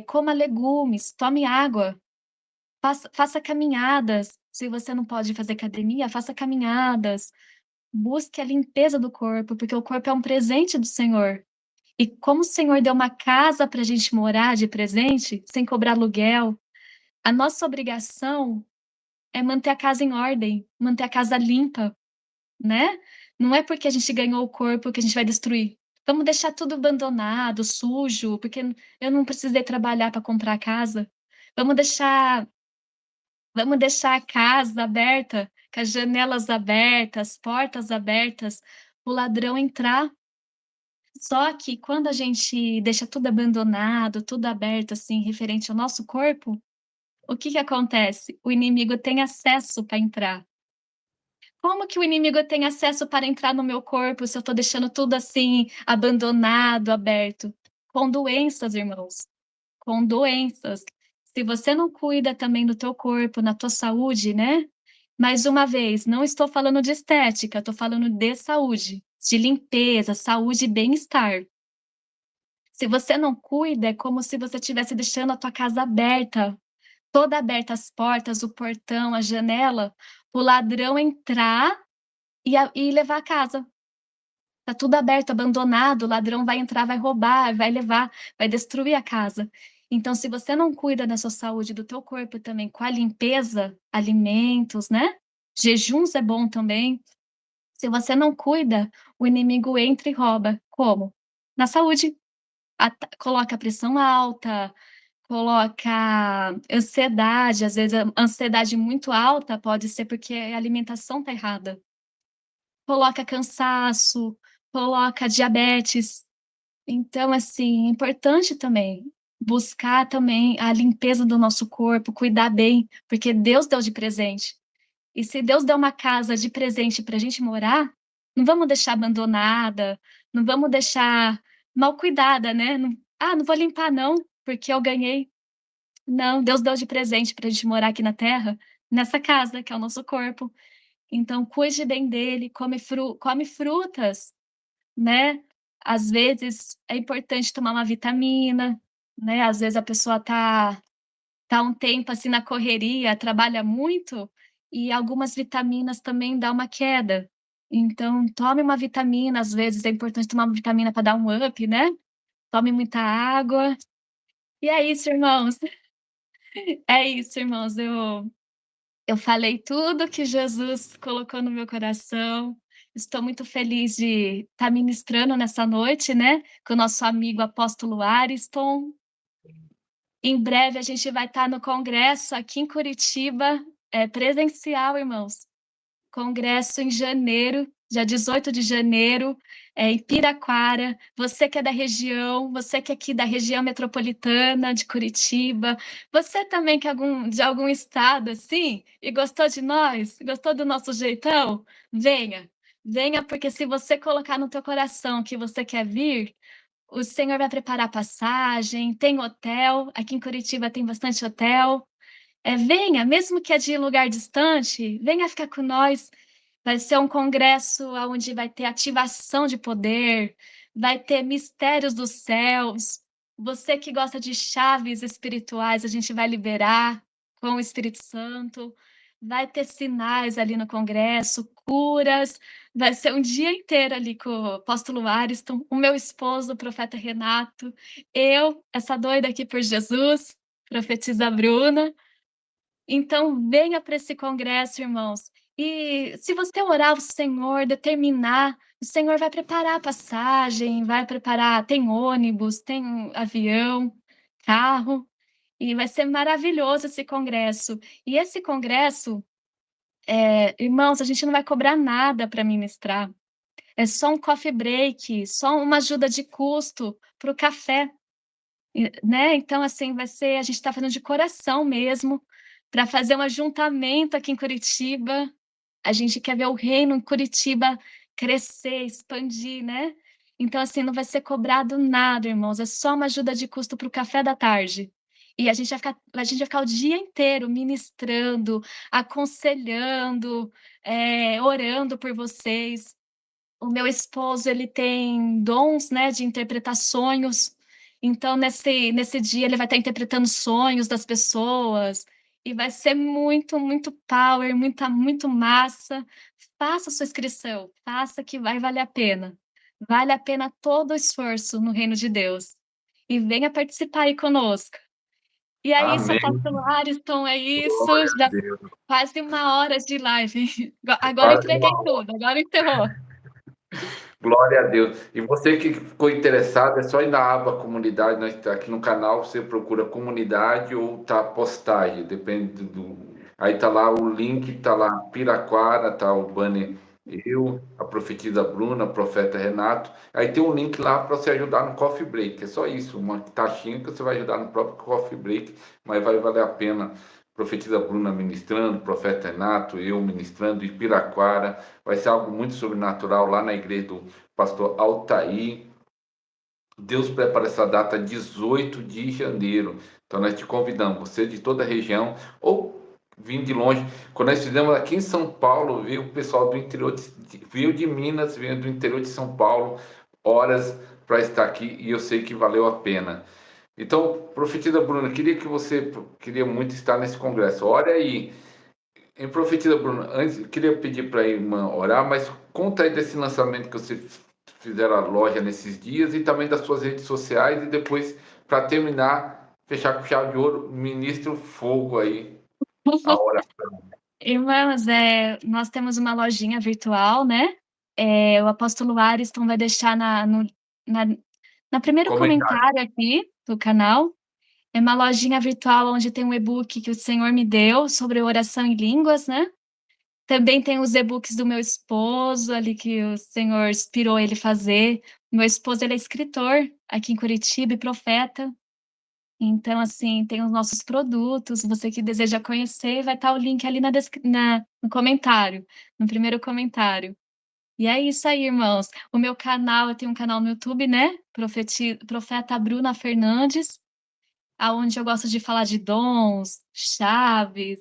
Coma legumes, tome água, faça caminhadas, se você não pode fazer academia, faça caminhadas. Busque a limpeza do corpo, porque o corpo é um presente do Senhor. E como o Senhor deu uma casa para a gente morar de presente, sem cobrar aluguel, a nossa obrigação é manter a casa em ordem, manter a casa limpa, né. Não é porque a gente ganhou o corpo que a gente vai destruir. Vamos deixar tudo abandonado, sujo, porque eu não precisei trabalhar para comprar a casa. Vamos deixar Vamos deixar a casa aberta, com as janelas abertas, portas abertas, o ladrão entrar. Só que quando a gente deixa tudo abandonado, tudo aberto, assim, referente ao nosso corpo, o que que acontece? O inimigo tem acesso para entrar. Como que o inimigo tem acesso para entrar no meu corpo se eu estou deixando tudo assim, abandonado, aberto? Com doenças, irmãos, com doenças. Se você não cuida também do teu corpo, na tua saúde, né, mais uma vez, não estou falando de estética, estou falando de saúde, de limpeza, saúde e bem-estar. Se você não cuida, é como se você estivesse deixando a tua casa aberta, toda aberta, as portas, o portão, a janela, o ladrão entrar e levar a casa. Tá tudo aberto, abandonado, o ladrão vai entrar, vai roubar, vai levar, vai destruir a casa. Então, se você não cuida da sua saúde, do teu corpo também, com a limpeza, alimentos, né, jejuns é bom também. Se você não cuida, o inimigo entra e rouba. Como? Na saúde. Coloca a pressão alta, coloca ansiedade, às vezes a ansiedade muito alta pode ser porque a alimentação tá errada. Coloca cansaço, coloca diabetes. Então, assim, é importante também buscar também a limpeza do nosso corpo, cuidar bem, porque Deus deu de presente. E se Deus deu uma casa de presente para a gente morar, não vamos deixar abandonada, não vamos deixar mal cuidada, né. Não: "Ah, não vou limpar não, porque eu ganhei". Não, Deus deu de presente para a gente morar aqui na terra, nessa casa que é o nosso corpo. Então cuide bem dele, come frutas, né. Às vezes é importante tomar uma vitamina, né, às vezes a pessoa tá um tempo, assim, na correria, trabalha muito, e algumas vitaminas também dá uma queda. Então tome uma vitamina, às vezes é importante tomar uma vitamina para dar um up, né. Tome muita água. E é isso, irmãos. É isso, irmãos. Eu falei tudo que Jesus colocou no meu coração. Estou muito feliz de estar ministrando nessa noite, né, com o nosso amigo apóstolo Ariston. Em breve a gente vai estar no congresso aqui em Curitiba, presencial, irmãos. Congresso em janeiro, dia 18 de janeiro, em Piraquara. Você que é da região, você que é aqui da região metropolitana de Curitiba, você também que é de algum estado, assim, e gostou de nós, gostou do nosso jeitão, venha. Venha, porque se você colocar no teu coração que você quer vir, o Senhor vai preparar passagem, tem hotel, aqui em Curitiba tem bastante hotel. Venha, mesmo que é de lugar distante, venha ficar com nós. Vai ser um congresso onde vai ter ativação de poder, vai ter mistérios dos céus. Você que gosta de chaves espirituais, a gente vai liberar com o Espírito Santo. Vai ter sinais ali no congresso, curas. Vai ser um dia inteiro ali com o apóstolo Ariston, o meu esposo, o profeta Renato, eu, essa doida aqui por Jesus, profetisa Bruna. Então, venha para esse congresso, irmãos. E se você orar ao Senhor, determinar, o Senhor vai preparar a passagem, vai preparar, tem ônibus, tem avião, carro, e vai ser maravilhoso esse congresso. E esse congresso, irmãos, a gente não vai cobrar nada para ministrar. É só um coffee break, só uma ajuda de custo para o café. Né, então, assim, vai ser a gente está fazendo de coração mesmo, para fazer um ajuntamento aqui em Curitiba. A gente quer ver o reino em Curitiba crescer, expandir, né. Então, assim, não vai ser cobrado nada, irmãos, é só uma ajuda de custo para o café da tarde. E a gente vai ficar o dia inteiro ministrando, aconselhando, orando por vocês. O meu esposo, ele tem dons, né, de interpretar sonhos, então nesse dia ele vai estar interpretando sonhos das pessoas, e vai ser muito, muito power, muito massa. Faça sua inscrição, faça que vai valer a pena. Vale a pena todo o esforço no reino de Deus. E venha participar aí conosco. E é isso, Amém. apóstolo Ariston, é isso, Glória a já Deus. quase 1 hora de live. Agora Quase entreguei uma tudo, agora encerrou. Glória a Deus. E você que ficou interessado, é só ir na aba comunidade, nós tá aqui no canal, você procura comunidade ou tá postagem, depende do. Aí tá lá o link, tá lá Piraquara, tá o banner eu, a profetisa Bruna, o profeta Renato. Aí tem um link lá para você ajudar no coffee break. É só isso, uma taxinha que você vai ajudar no próprio coffee break, mas vai valer a pena. Profetisa Bruna ministrando, profeta Renato, eu ministrando, e Piraquara. Vai ser algo muito sobrenatural lá na igreja do pastor Altair. Deus prepara essa data 18 de janeiro. Então nós te convidamos, você de toda a região, ou vindo de longe. Quando nós fizemos aqui em São Paulo, veio o pessoal do interior, veio de Minas, veio do interior de São Paulo, horas para estar aqui, e eu sei que valeu a pena. Então, profetisa Bruna, queria muito estar nesse congresso. Olha aí, em Profetisa, Bruno, antes, eu queria pedir para a irmã orar, mas conta aí desse lançamento que você fizeram a loja nesses dias e também das suas redes sociais e depois, para terminar, fechar com chave de ouro, ministra o fogo aí, a oração. Irmãs, nós temos uma lojinha virtual, né? O apóstolo Ariston vai deixar na, na primeiro Comentário. comentário aqui do canal. É uma lojinha virtual onde tem um e-book que o Senhor me deu sobre oração em línguas, né? Também tem os e-books do meu esposo ali que o Senhor inspirou ele fazer. Meu esposo, ele é escritor aqui em Curitiba e profeta. Então, assim, tem os nossos produtos, você que deseja conhecer, vai estar o link ali no comentário, no primeiro comentário. E é isso aí, irmãos. O meu canal, eu tenho um canal no YouTube, né? Profeta Bruna Fernandes, aonde eu gosto de falar de dons, chaves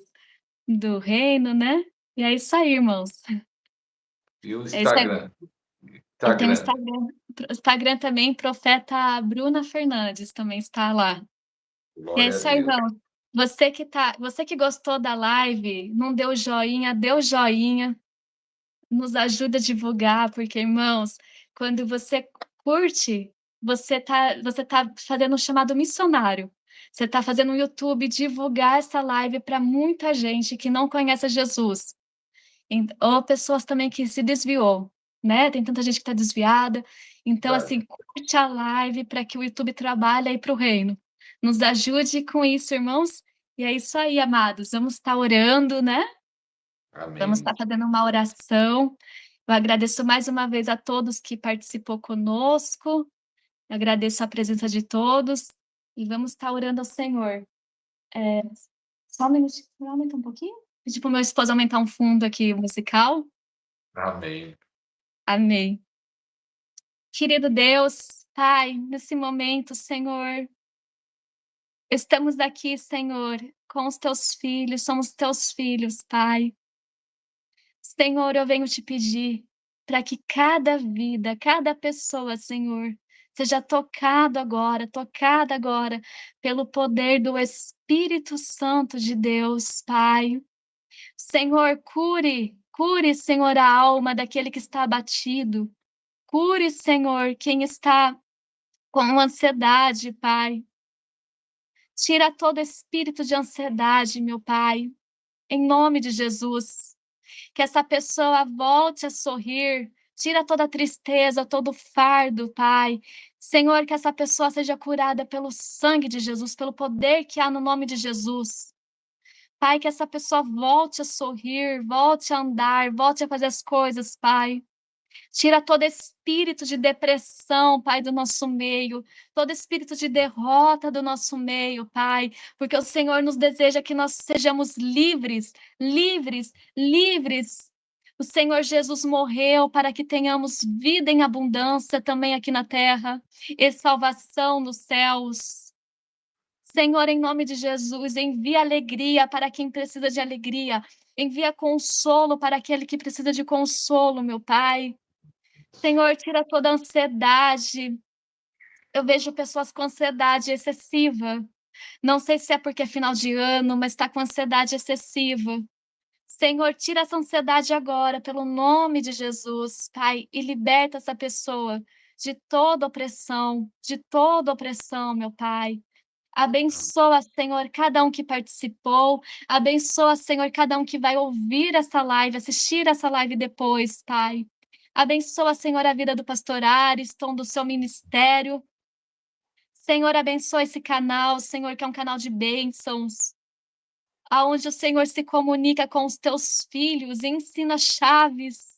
do reino, né? E é isso aí, irmãos. E o É isso aí. Instagram? Eu tenho Instagram. Instagram também, Profeta Bruna Fernandes também está lá. E é Glória a isso aí, Deus. irmãos. Você que gostou da live, não deu joinha, deu joinha, nos ajuda a divulgar, porque, irmãos, quando você curte, você tá fazendo um chamado missionário. Você está fazendo o YouTube divulgar essa live para muita gente que não conhece Jesus. Ou pessoas também que se desviou, né? Tem tanta gente que está desviada. Então, Verdade. assim, curte a live para que o YouTube trabalhe aí para o reino. Nos ajude com isso, irmãos. E é isso aí, amados. Vamos estar orando, né? Vamos Amém. estar fazendo uma oração. Eu agradeço mais uma vez a todos que participou conosco. Eu agradeço a presença de todos. E vamos estar orando ao Senhor. Só um minutinho, aumenta um pouquinho? Pedir para o meu esposo aumentar um fundo aqui musical. Amém. Amém. Querido Deus, Pai, nesse momento, Senhor, estamos aqui, Senhor, com os teus filhos, somos teus filhos, Pai. Senhor, eu venho te pedir para que cada vida, cada pessoa, Senhor, seja tocada agora pelo poder do Espírito Santo de Deus, Pai. Senhor, cure, Senhor, a alma daquele que está abatido. Cure, Senhor, quem está com ansiedade, Pai. Tira todo espírito de ansiedade, meu Pai, em nome de Jesus. Que essa pessoa volte a sorrir. Tira toda a tristeza, todo o fardo, Pai. Senhor, que essa pessoa seja curada pelo sangue de Jesus, pelo poder que há no nome de Jesus. Pai, que essa pessoa volte a sorrir, volte a andar, volte a fazer as coisas, Pai. Tira todo espírito de depressão, Pai, do nosso meio, todo espírito de derrota do nosso meio, Pai, porque o Senhor nos deseja que nós sejamos livres, livres, livres. O Senhor Jesus morreu para que tenhamos vida em abundância também aqui na terra e salvação nos céus. Senhor, em nome de Jesus, envia alegria para quem precisa de alegria, envia consolo para aquele que precisa de consolo, meu Pai. Senhor, tira toda a ansiedade. Eu vejo pessoas com ansiedade excessiva. Não sei se é porque é final de ano, mas está com ansiedade excessiva. Senhor, tira essa ansiedade agora, pelo nome de Jesus, Pai, e liberta essa pessoa de toda opressão, meu Pai. Abençoa, Senhor, cada um que participou. Abençoa, Senhor, cada um que vai ouvir essa live, assistir essa live depois, Pai. Abençoa, Senhor, a vida do pastor Ariston, do seu ministério. Senhor, abençoa esse canal, Senhor, que é um canal de bênçãos, aonde o Senhor se comunica com os teus filhos e ensina chaves.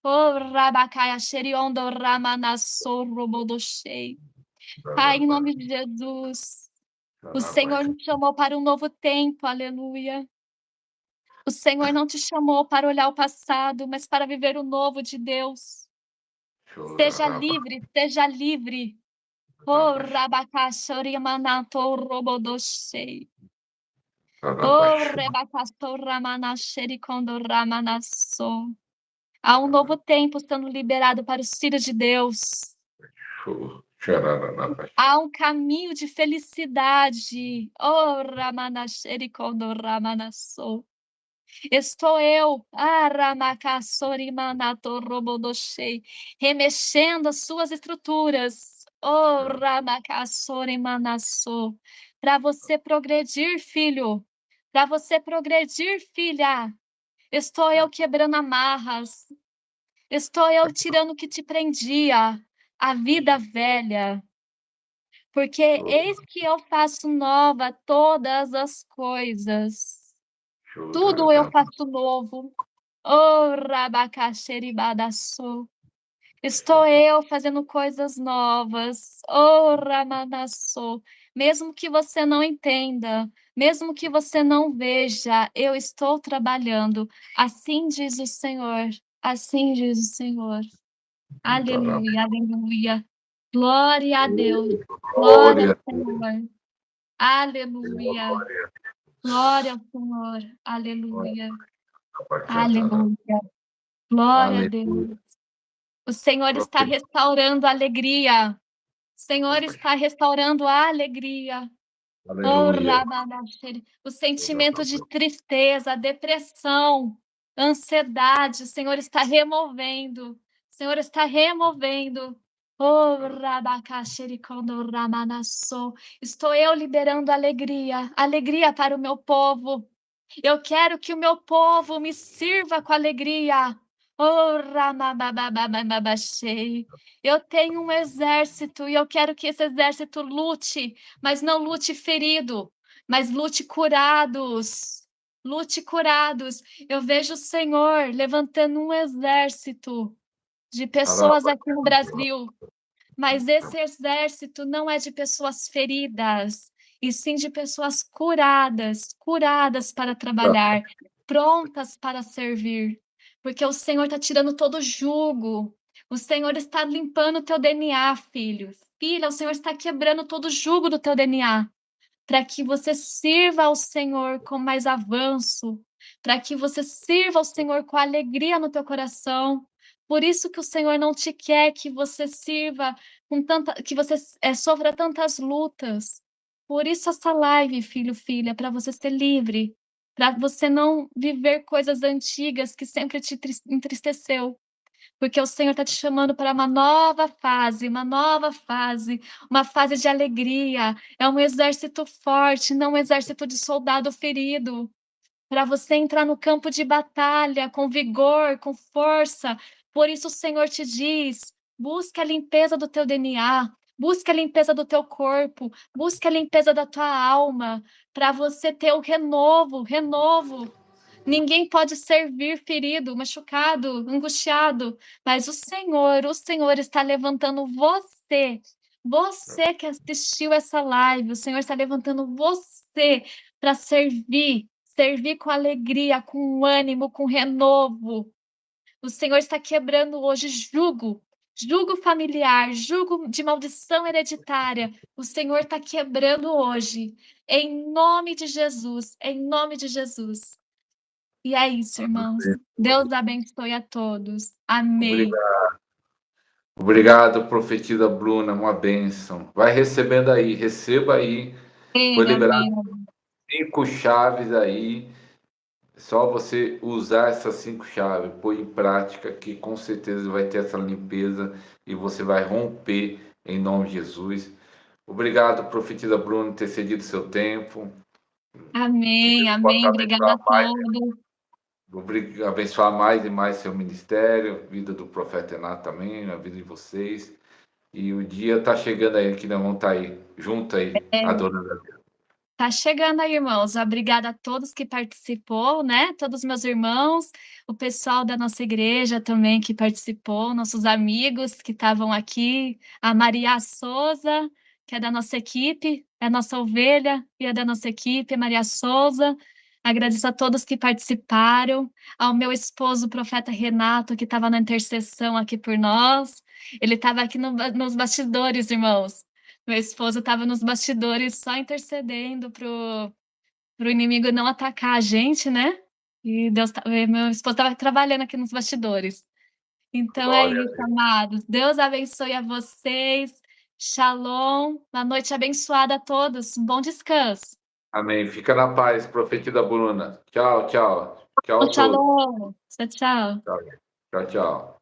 Oh, Rabacaia, Xeriondo, Ramanassou, Robodoshei. Pai, em nome de Jesus. O Senhor nos chamou para um novo tempo, aleluia. O Senhor não te chamou para olhar o passado, mas para viver o novo de Deus. Seja livre, seja livre. Oh, rabacachoriamanato robodoshei. Oh, rebacachorramanachericondo ramanasso. Há um novo tempo sendo liberado para os filhos de Deus. Há um caminho de felicidade. Oh, Ramanachericondo ramanasso. Estou eu, Ramakasorimanatorrobodoshei, remexendo as suas estruturas. Oh, Ramakasorimanasô, para você progredir, filho, para você progredir, filha. Estou eu quebrando amarras, estou eu tirando o que te prendia, a vida velha, porque eis que eu faço nova todas as coisas. Tudo eu faço novo. Oh, rabacaxeribadaçô. Estou eu fazendo coisas novas. Oh, ramanaçô. Mesmo que você não entenda, mesmo que você não veja, eu estou trabalhando. Assim diz o Senhor. Assim diz o Senhor. Aleluia, aleluia. Glória a Deus. Glória ao Glória. Senhor. Aleluia. Glória ao Senhor. Aleluia. Aleluia. Glória a Deus. Aleluia. O Senhor está restaurando a alegria. O Senhor está restaurando a alegria. Oh, Aleluia. Rabanashiri. O sentimento de tristeza, depressão, ansiedade, o Senhor está removendo. O Senhor está removendo. Oh, Rabakashiri Kondo Ramanasso. Estou eu liberando alegria, alegria para o meu povo. Eu quero que o meu povo me sirva com alegria. Oh, Ramabababababashei. Eu tenho um exército e eu quero que esse exército lute, mas não lute ferido, mas lute curados. Lute curados. Eu vejo o Senhor levantando um exército de pessoas aqui no Brasil, mas esse exército não é de pessoas feridas, e sim de pessoas curadas, curadas para trabalhar, prontas para servir. Porque o Senhor está tirando todo o jugo. O Senhor está limpando o teu DNA, filho. Filha, o Senhor está quebrando todo o jugo do teu DNA para que você sirva ao Senhor com mais avanço, para que você sirva ao Senhor com alegria no teu coração. Por isso que o Senhor não te quer que você sirva com tanta, que você sofra tantas lutas. Por isso essa live, filho, filha, para você ser livre, para você não viver coisas antigas que sempre te entristeceu, porque o Senhor está te chamando para uma fase de alegria. É um exército forte, não um exército de soldado ferido. Para você entrar no campo de batalha com vigor, com força. Por isso o Senhor te diz: busca a limpeza do teu DNA, busca a limpeza do teu corpo, busca a limpeza da tua alma, para você ter o renovo, renovo. Ninguém pode servir ferido, machucado, angustiado, mas o Senhor está levantando você. Você que assistiu essa live, o Senhor está levantando você para servir, servir com alegria, com ânimo, com renovo. O Senhor está quebrando hoje jugo, jugo familiar, jugo de maldição hereditária. O Senhor está quebrando hoje, em nome de Jesus, em nome de Jesus. E é isso, irmãos. Deus abençoe a todos. Amém. Obrigado. Obrigado, profetisa Bruna, uma bênção. Vai recebendo aí, receba aí. Foi Amém, liberado amém. 5 chaves aí. É só você usar essas 5 chaves, pôr em prática, que com certeza vai ter essa limpeza e você vai romper em nome de Jesus. Obrigado, profetisa Bruna, por ter cedido seu tempo. Que Amém, Deus possa amém. Obrigada abençoar a mais, todos. abençoar mais e mais seu ministério, a vida do profeta Renato também, a vida de vocês. E o dia está chegando aí que nós vamos estar aí, junto aí, adorando a Deus. Tá chegando aí, irmãos. Obrigada a todos que participou, né? Todos os meus irmãos, o pessoal da nossa igreja também que participou, nossos amigos que estavam aqui, a Maria Souza, que é da nossa equipe, é a nossa ovelha e é da nossa equipe, a Maria Souza. Agradeço a todos que participaram, ao meu esposo, o profeta Renato, que estava na intercessão aqui por nós. Ele estava aqui nos bastidores, irmãos. Meu esposo estava nos bastidores só intercedendo pro inimigo não atacar a gente, né? E meu esposo estava trabalhando aqui nos bastidores. Então é Glória a isso, Deus. amados. Deus abençoe a vocês. Shalom. Uma noite abençoada a todos. Um bom descanso. Amém. Fica na paz, profetisa Bruna. Tchau, tchau. Tchau a todos. Shalom. Tchau, tchau. Tchau, tchau. Tchau.